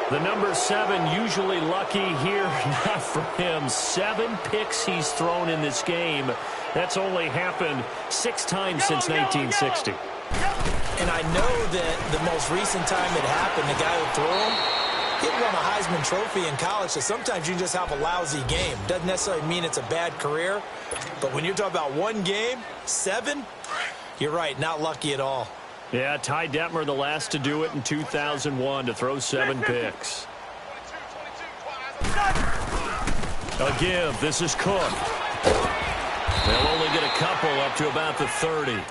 The number 7 usually lucky here. Not for him. 7 picks he's thrown in this game. That's only happened 6 times since 1960. And I know that the most recent time it happened, the guy who threw him, he won a Heisman Trophy in college, so sometimes you just have a lousy game. Doesn't necessarily mean it's a bad career, but when you're talking about one game, 7, you're right, not lucky at all. Yeah, Ty Detmer, the last to do it in 2001, to throw 7 picks. A give. This is Cook. They'll only get a couple up to about the 30.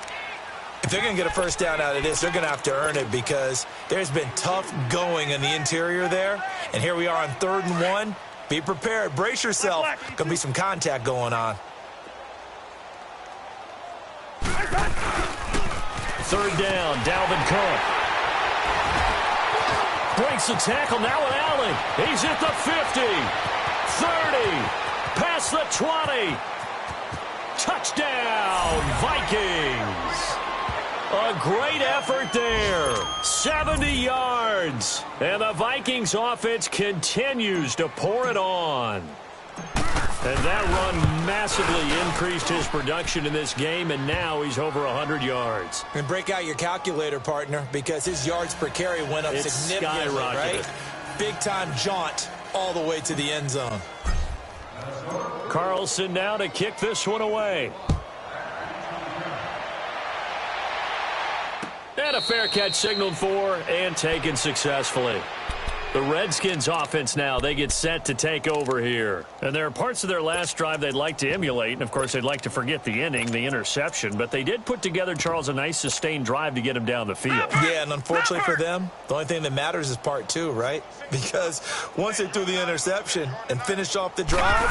If they're going to get a first down out of this, they're going to have to earn it because there's been tough going in the interior there. And here we are on 3rd and 1. Be prepared. Brace yourself. Going to be some contact going on. 3rd down, Dalvin Cook. Breaks the tackle, now with Allen. He's at the 50, 30, past the 20. Touchdown, Vikings. A great effort there. 70 yards. And the Vikings offense continues to pour it on. And that run massively increased his production in this game, and now he's over 100 yards. And break out your calculator, partner, because his yards per carry went up significantly, right? Big-time jaunt all the way to the end zone. Carlson now to kick this one away. And a fair catch signaled for and taken successfully. The Redskins offense now, they get set to take over here. And there are parts of their last drive they'd like to emulate. And, of course, they'd like to forget the inning, the interception. But they did put together, Charles, a nice sustained drive to get him down the field. Yeah, and unfortunately for them, the only thing that matters is part 2, right? Because once they threw the interception and finished off the drive,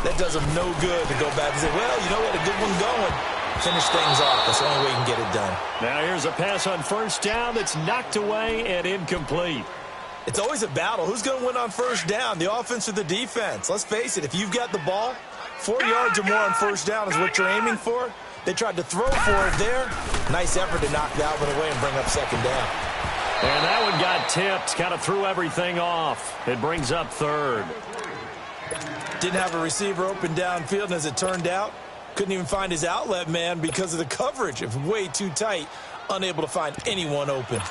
that does them no good to go back and say, well, you know what, a good one going. Finish things off. That's the only way you can get it done. Now here's a pass on first down that's knocked away and incomplete. It's always a battle. Who's going to win on first down, the offense or the defense? Let's face it, if you've got the ball, 4 yards or more on first down is what you're aiming for. They tried to throw for it there. Nice effort to knock that one away and bring up 2nd down. And that one got tipped, kind of threw everything off. It brings up 3rd. Didn't have a receiver open downfield, and as it turned out, couldn't even find his outlet man because of the coverage. It was way too tight, unable to find anyone open.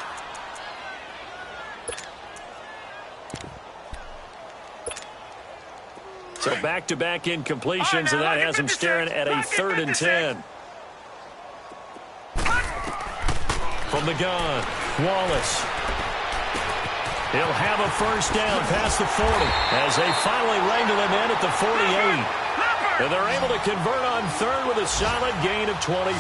So back-to-back incompletions, and that has him staring at a 3rd and 10. From the gun, Wallace. He'll have a first down past the 40 as they finally wrangle him in at the 48. And they're able to convert on 3rd with a solid gain of 23.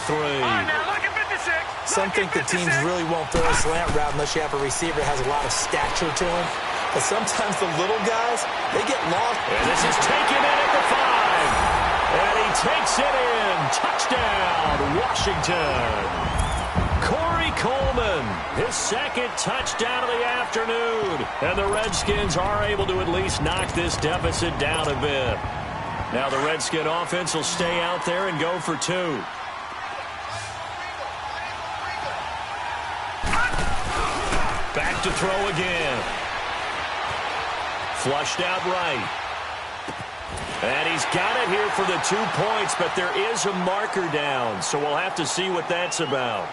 Some think the teams really won't throw a slant route unless you have a receiver that has a lot of stature to him. But sometimes the little guys, they get lost. And this is taken in at the 5. And he takes it in. Touchdown, Washington. Corey Coleman, his 2nd touchdown of the afternoon. And the Redskins are able to at least knock this deficit down a bit. Now the Redskin offense will stay out there and go for 2. Back to throw again. Flushed out right. And he's got it here for the 2 points, but there is a marker down, so we'll have to see what that's about.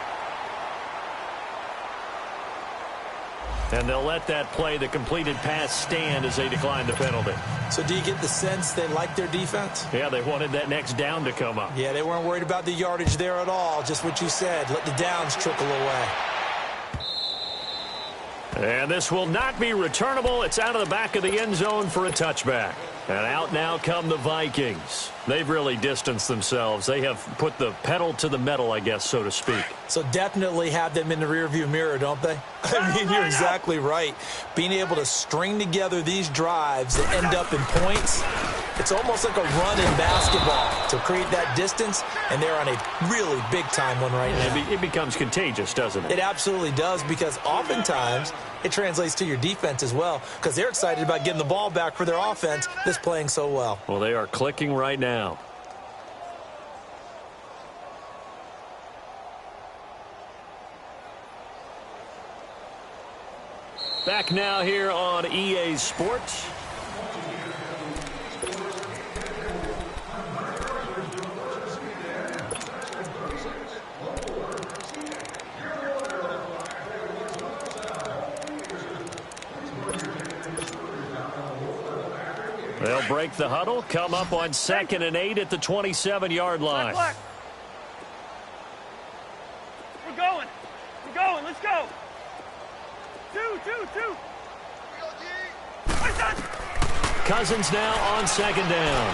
And they'll let that play, the completed pass, stand as they decline the penalty. So do you get the sense they like their defense? Yeah, they wanted that next down to come up. Yeah, they weren't worried about the yardage there at all. Just what you said. Let the downs trickle away. And this will not be returnable. It's out of the back of the end zone for a touchback. And out now come the Vikings. They've really distanced themselves. They have put the pedal to the metal, I guess, so to speak. So definitely have them in the rearview mirror, don't they? I mean, you're exactly right. Being able to string together these drives that end up in points, it's almost like a run in basketball to create that distance, and they're on a really big-time one right now. It becomes contagious, doesn't it? It absolutely does, because oftentimes it translates to your defense as well, because they're excited about getting the ball back for their offense that's playing so well. Well, they are clicking right now. Back now here on EA Sports. They'll break the huddle, come up on 2nd and 8 at the 27-yard line. We're going. Let's go. Two. Cousins now on 2nd down.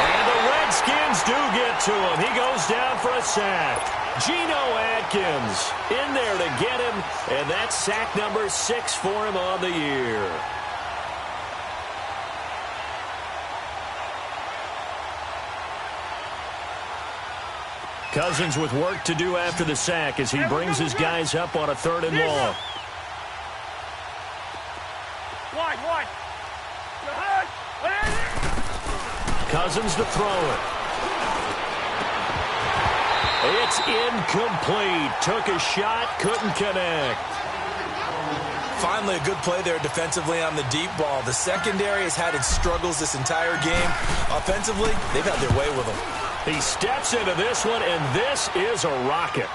And the Redskins do get to him. He goes down for a sack. Geno Atkins in there to get him, and that's sack number 6 for him on the year. Cousins with work to do after the sack as he brings his guys up on a 3rd and long. Wide. Cousins to throw it. It's incomplete. Took a shot, couldn't connect. Finally, a good play there defensively on the deep ball. The secondary has had its struggles this entire game. Offensively, they've had their way with them. He steps into this one, and this is a rocket.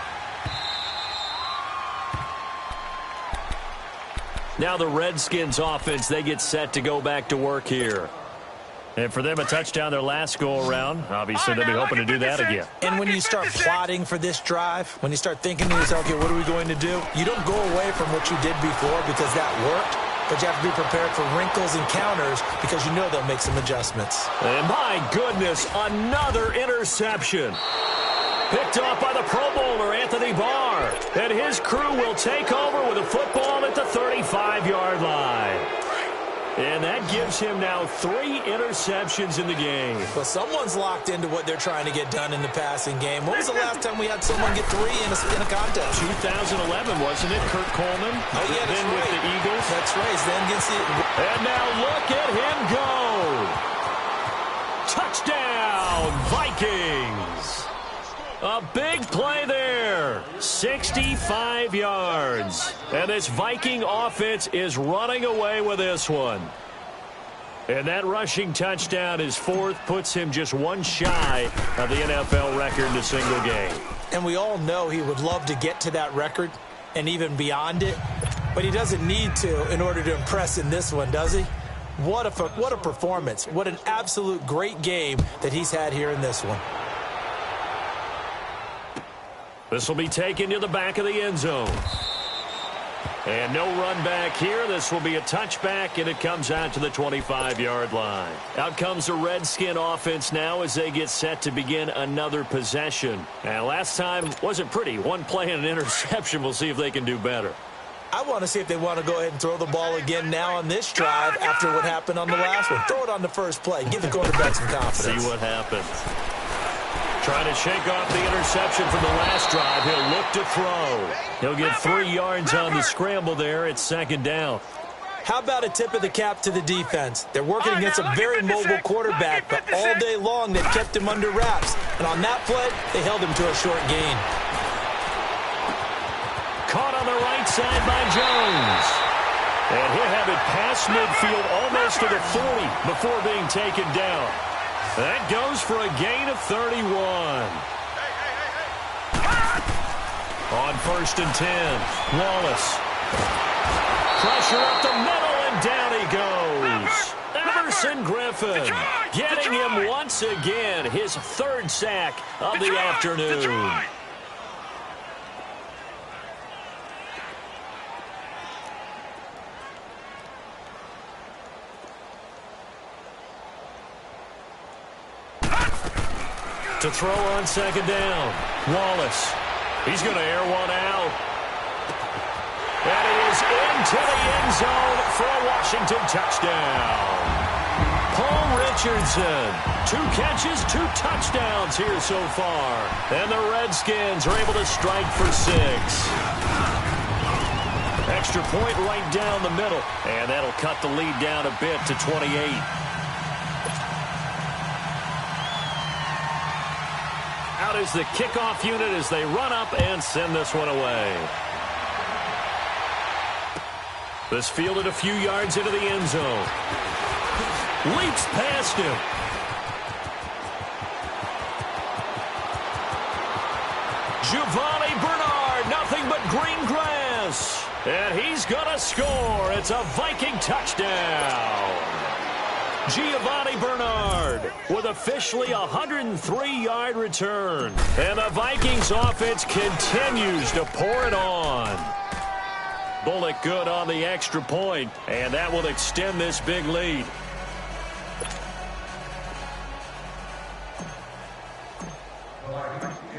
Now the Redskins offense, they get set to go back to work here. And for them, a touchdown their last go-around. Obviously, they'll be hoping to do that again. And when you start plotting for this drive, when you start thinking to yourself, okay, what are we going to do? You don't go away from what you did before because that worked. But you have to be prepared for wrinkles and counters because you know they'll make some adjustments. And my goodness, another interception. Picked off by the Pro Bowler, Anthony Barr. And his crew will take over with a football at the 35-yard line. And that gives him now 3 interceptions in the game. Well, someone's locked into what they're trying to get done in the passing game. When was the last time we had someone get 3 in a contest? 2011, wasn't it? Kurt Coleman. Oh, yeah, that's then right. With the Eagles. That's right. Then against the... And now look at him go. Touchdown, Vikings. A big play there. 65 yards. And this Viking offense is running away with this one. And that rushing touchdown, his 4th, puts him just 1 shy of the NFL record in a single game. And we all know he would love to get to that record and even beyond it. But he doesn't need to in order to impress in this one, does he? What a performance. What an absolute great game that he's had here in this one. This will be taken to the back of the end zone. And no run back here. This will be a touchback, and it comes out to the 25-yard line. Out comes the Redskin offense now as they get set to begin another possession. And last time wasn't pretty. 1 play and an interception. We'll see if they can do better. I want to see if they want to go ahead and throw the ball again now on this drive after what happened on the last one. Throw it on the first play. Give the quarterback some confidence. See what happens. Trying to shake off the interception from the last drive. He'll look to throw. He'll get 3 yards on the scramble there. It's 2nd down. How about a tip of the cap to the defense? They're working against a very mobile quarterback, but all day long they've kept him under wraps. And on that play, they held him to a short gain. Caught on the right side by Jones. And he'll have it past midfield almost to the 40 before being taken down. That goes for a gain of 31. On 1st and 10, Wallace. Pressure up the middle, and down he goes. Everson Griffin getting him once again, his 3rd sack of the afternoon. To throw on 2nd down, Wallace. He's going to air one out. And he is into the end zone for a Washington touchdown. Paul Richardson, 2 catches, 2 touchdowns here so far. And the Redskins are able to strike for 6. Extra point right down the middle. And that'll cut the lead down a bit to 28. Out is the kickoff unit as they run up and send this one away. This fielded a few yards into the end zone. Leaps past him. Giovanni Bernard, nothing but green grass. And he's going to score. It's a Viking touchdown. Giovanni Bernard with officially a 103-yard return. And the Vikings offense continues to pour it on. Bullock good on the extra point, and that will extend this big lead.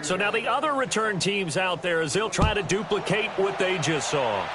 So now the other return teams out there as they'll try to duplicate what they just saw.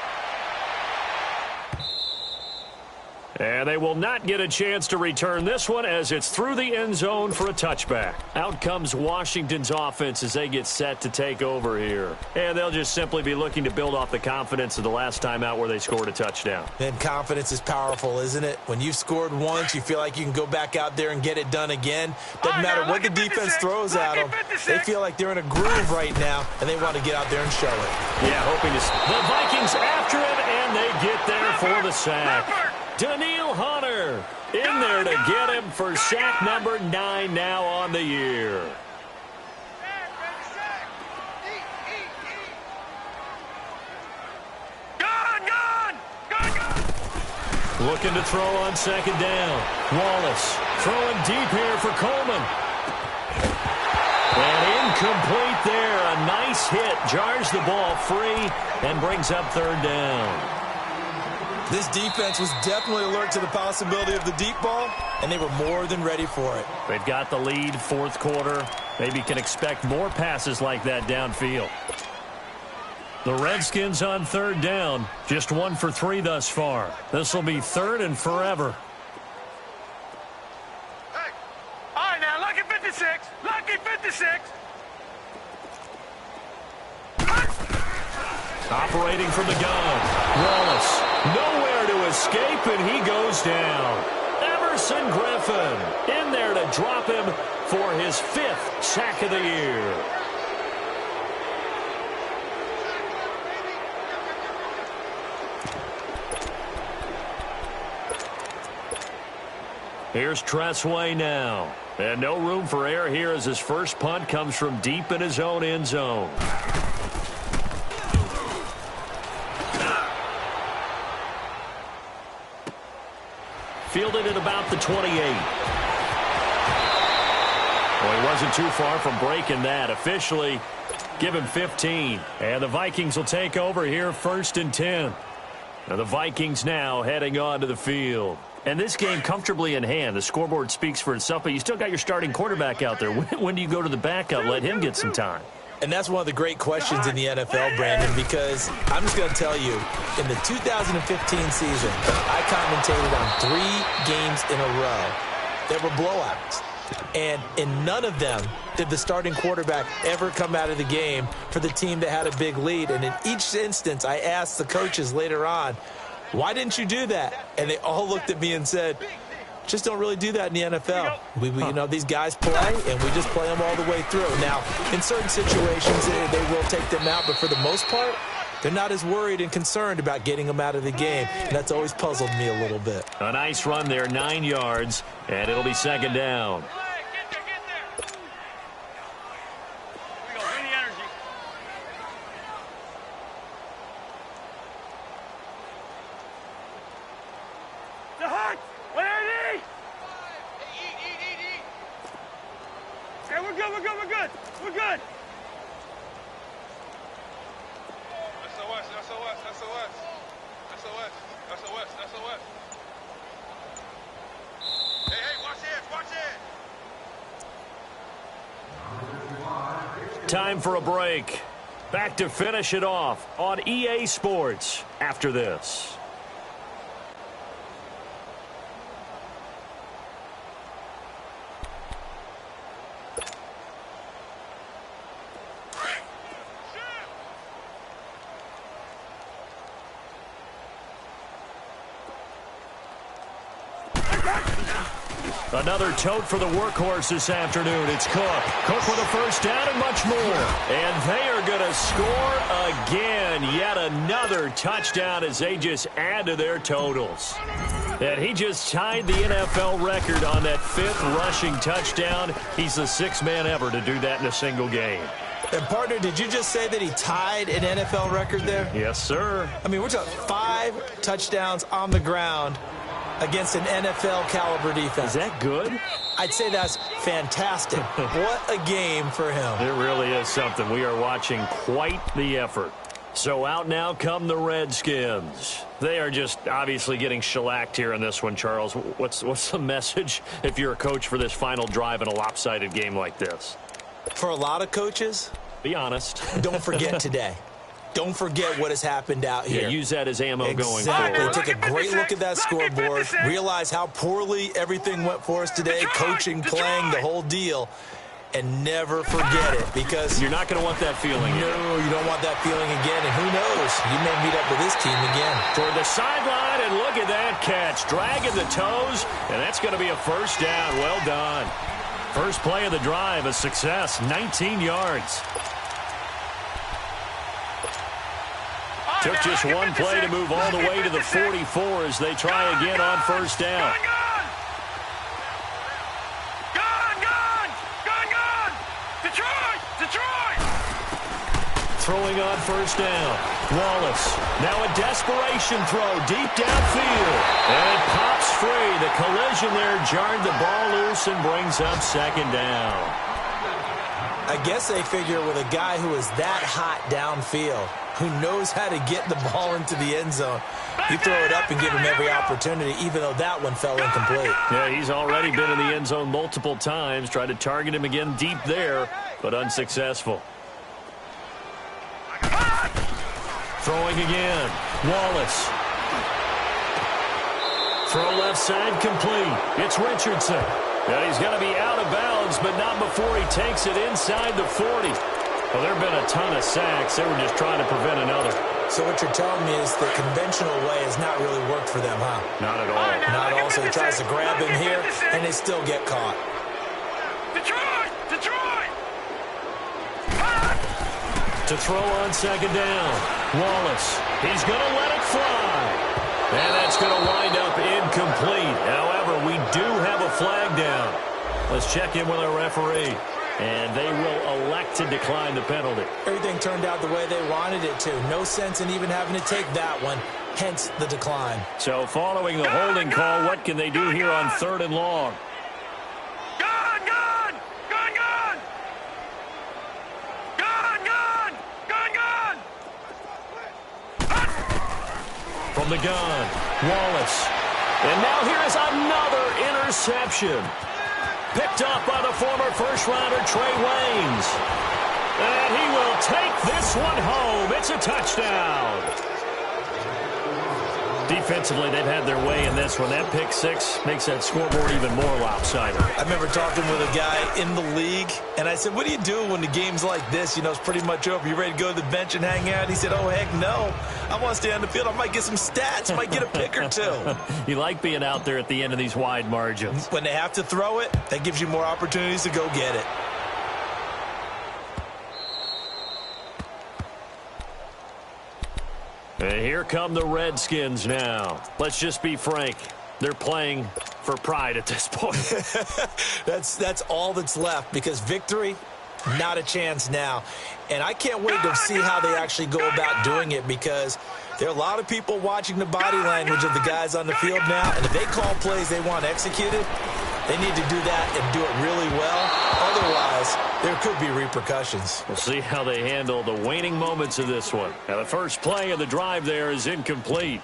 And they will not get a chance to return this one as it's through the end zone for a touchback. Out comes Washington's offense as they get set to take over here. And they'll just simply be looking to build off the confidence of the last time out where they scored a touchdown. And confidence is powerful, isn't it? When you've scored once, you feel like you can go back out there and get it done again. Doesn't matter what the defense throws at them. They feel like they're in a groove right now, and they want to get out there and show it. Yeah, hoping to... The Vikings after him, and they get there for the sack. Daniil Hunter in there to get him for sack number 9 now on the year. Looking to throw on 2nd down. Wallace throwing deep here for Coleman. And incomplete there. A nice hit. Jars the ball free and brings up 3rd down. This defense was definitely alert to the possibility of the deep ball, and they were more than ready for it. They've got the lead, 4th quarter. Maybe can expect more passes like that downfield. The Redskins on 3rd down. Just 1 for 3 thus far. This will be 3rd and forever. Hey. All right, now, lucky 56. Lucky 56. Operating from the gun. Wallace, nowhere to escape, and he goes down. Everson Griffin in there to drop him for his 5th sack of the year. Here's Tressway now. And no room for error here as his first punt comes from deep in his own end zone. Fielded at about the 28. Well, he wasn't too far from breaking that. Officially, give him 15. And the Vikings will take over here 1st and 10. Now the Vikings now heading onto the field. And this game comfortably in hand. The scoreboard speaks for itself, but you still got your starting quarterback out there. When do you go to the backup? Let him get some time. And that's one of the great questions in the NFL, Brandon, because I'm just going to tell you, in the 2015 season, I commentated on 3 games in a row that were blowouts. And in none of them did the starting quarterback ever come out of the game for the team that had a big lead. And in each instance, I asked the coaches later on, why didn't you do that? And they all looked at me and said, just don't really do that in the NFL. You know, these guys play, and we just play them all the way through. Now, in certain situations, they will take them out, but for the most part, They're not as worried and concerned about getting him out of the game. And that's always puzzled me a little bit. A nice run there, 9 yards, and it'll be second down. Time for a break. Back to finish it off on EA Sports after this. Another tote for the workhorse this afternoon. It's Cook. Cook with a first down and much more. And they are going to score again. Yet another touchdown as they just add to their totals. And he just tied the NFL record on that 5th rushing touchdown. He's the 6th man ever to do that in a single game. And, partner, did you just say that he tied an NFL record there? Yes, sir. I mean, we're talking 5 touchdowns on the ground against an NFL-caliber defense. Is that good? I'd say that's fantastic. What a game for him. It really is something. We are watching quite the effort. So out now come the Redskins. They are just obviously getting shellacked here in this one, Charles. What's the message if you're a coach for this final drive in a lopsided game like this? For a lot of coaches, be honest. Don't forget today. Don't forget what has happened out here. Yeah, use that as ammo going forward. forward. Take a great look at that scoreboard. Realize how poorly everything went for us today. Coaching, playing, the whole deal. And never forget it, because you're not going to want that feeling again. No, you don't want that feeling again. And who knows? You may meet up with this team again. Toward the sideline, and look at that catch. Dragging the toes, and that's going to be a first down. Well done. First play of the drive, a success. 19 yards. Took just one play to move all the way to the 44 as they try again on first down. Throwing on first down. Wallace. Now a desperation throw deep downfield. And it pops free. The collision there jarred the ball loose and brings up second down. I guess they figure with a guy who is that hot downfield, who knows how to get the ball into the end zone, you throw it up and give him every opportunity, even though that one fell incomplete. Yeah, he's already been in the end zone multiple times. Tried to target him again deep there, but unsuccessful. Throwing again. Wallace. Throw left side complete. It's Richardson. And he's going to be out of bounds, but not before he takes it inside the 40. Well, there have been a ton of sacks. They were just trying to prevent another. So what you're telling me is the conventional way has not really worked for them, huh? Not at all. Not at all. So he tries to grab him here, and they still get caught. Detroit! Detroit! To throw on second down. Wallace. He's going to let it fly. And that's going to wind up incomplete. However, we do have a flag down. Let's check in with our referee. And they will elect to decline the penalty. Everything turned out the way they wanted it to. No sense in even having to take that one. Hence the decline. So following the holding call, what can they do here on 3rd and long? Gone! Gone! Gone! Gone! Gone! Gone! Gone! Gone! From the gun, Wallace. And now here is another interception. Picked up by the former first-rounder Trey Waynes. And he will take this one home. It's a touchdown. Defensively, they've had their way in this one. That pick six makes that scoreboard even more lopsided. I remember talking with a guy in the league, and I said, what do you do when the game's like this? You know, it's pretty much over. You ready to go to the bench and hang out? He said, oh, heck no. I want to stay on the field. I might get some stats. I might get a pick or two. You like being out there at the end of these wide margins. When they have to throw it, that gives you more opportunities to go get it. And here come the Redskins now. Let's just be frank. They're playing for pride at this point. That's all that's left, because victory, not a chance now. And I can't wait to see how they actually go about doing it, because there are a lot of people watching the body language of the guys on the field now. And if they call plays they want executed, they need to do that and do it really well. Otherwise, there could be repercussions. We'll see how they handle the waning moments of this one. Now, the first play of the drive there is incomplete.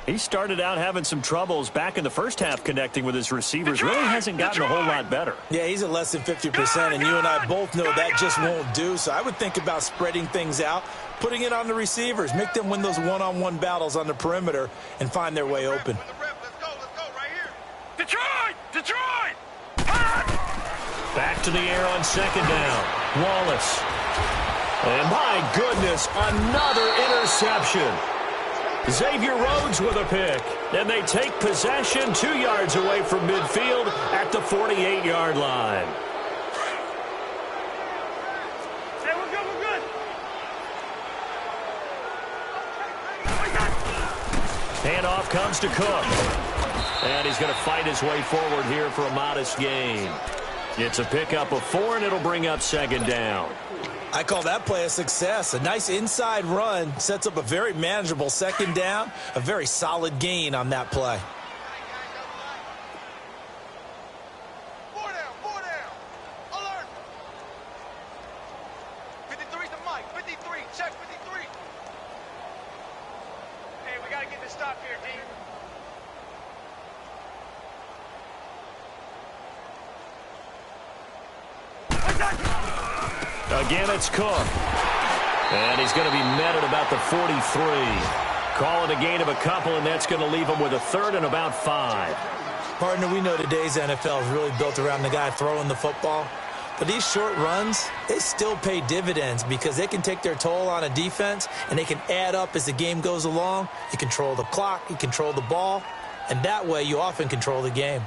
He started out having some troubles back in the first half connecting with his receivers. Really hasn't gotten a whole lot better. Yeah, he's at less than 50%, and you and I both know that just won't do. So I would think about spreading things out, putting it on the receivers, make them win those one-on-one battles on the perimeter and find their way open. Detroit! Back to the air on second down. Wallace. And my goodness, another interception. Xavier Rhodes with a pick. And they take possession 2 yards away from midfield at the 48-yard line. Hey, we're good. Handoff comes to Cook. And he's going to fight his way forward here for a modest gain. It's a pickup of 4, and it'll bring up second down. I call that play a success. A nice inside run sets up a very manageable second down, a very solid gain on that play. Four down. Alert. 53's the mic. 53. Check 53. Hey, we got to get this stop here, D. Again, it's Cook. And he's going to be met at about the 43. Call it a gain of a couple, and that's going to leave him with a third and about 5. Partner, we know today's NFL is really built around the guy throwing the football. But these short runs, they still pay dividends, because they can take their toll on a defense, and they can add up as the game goes along. You control the clock, you control the ball, and that way you often control the game.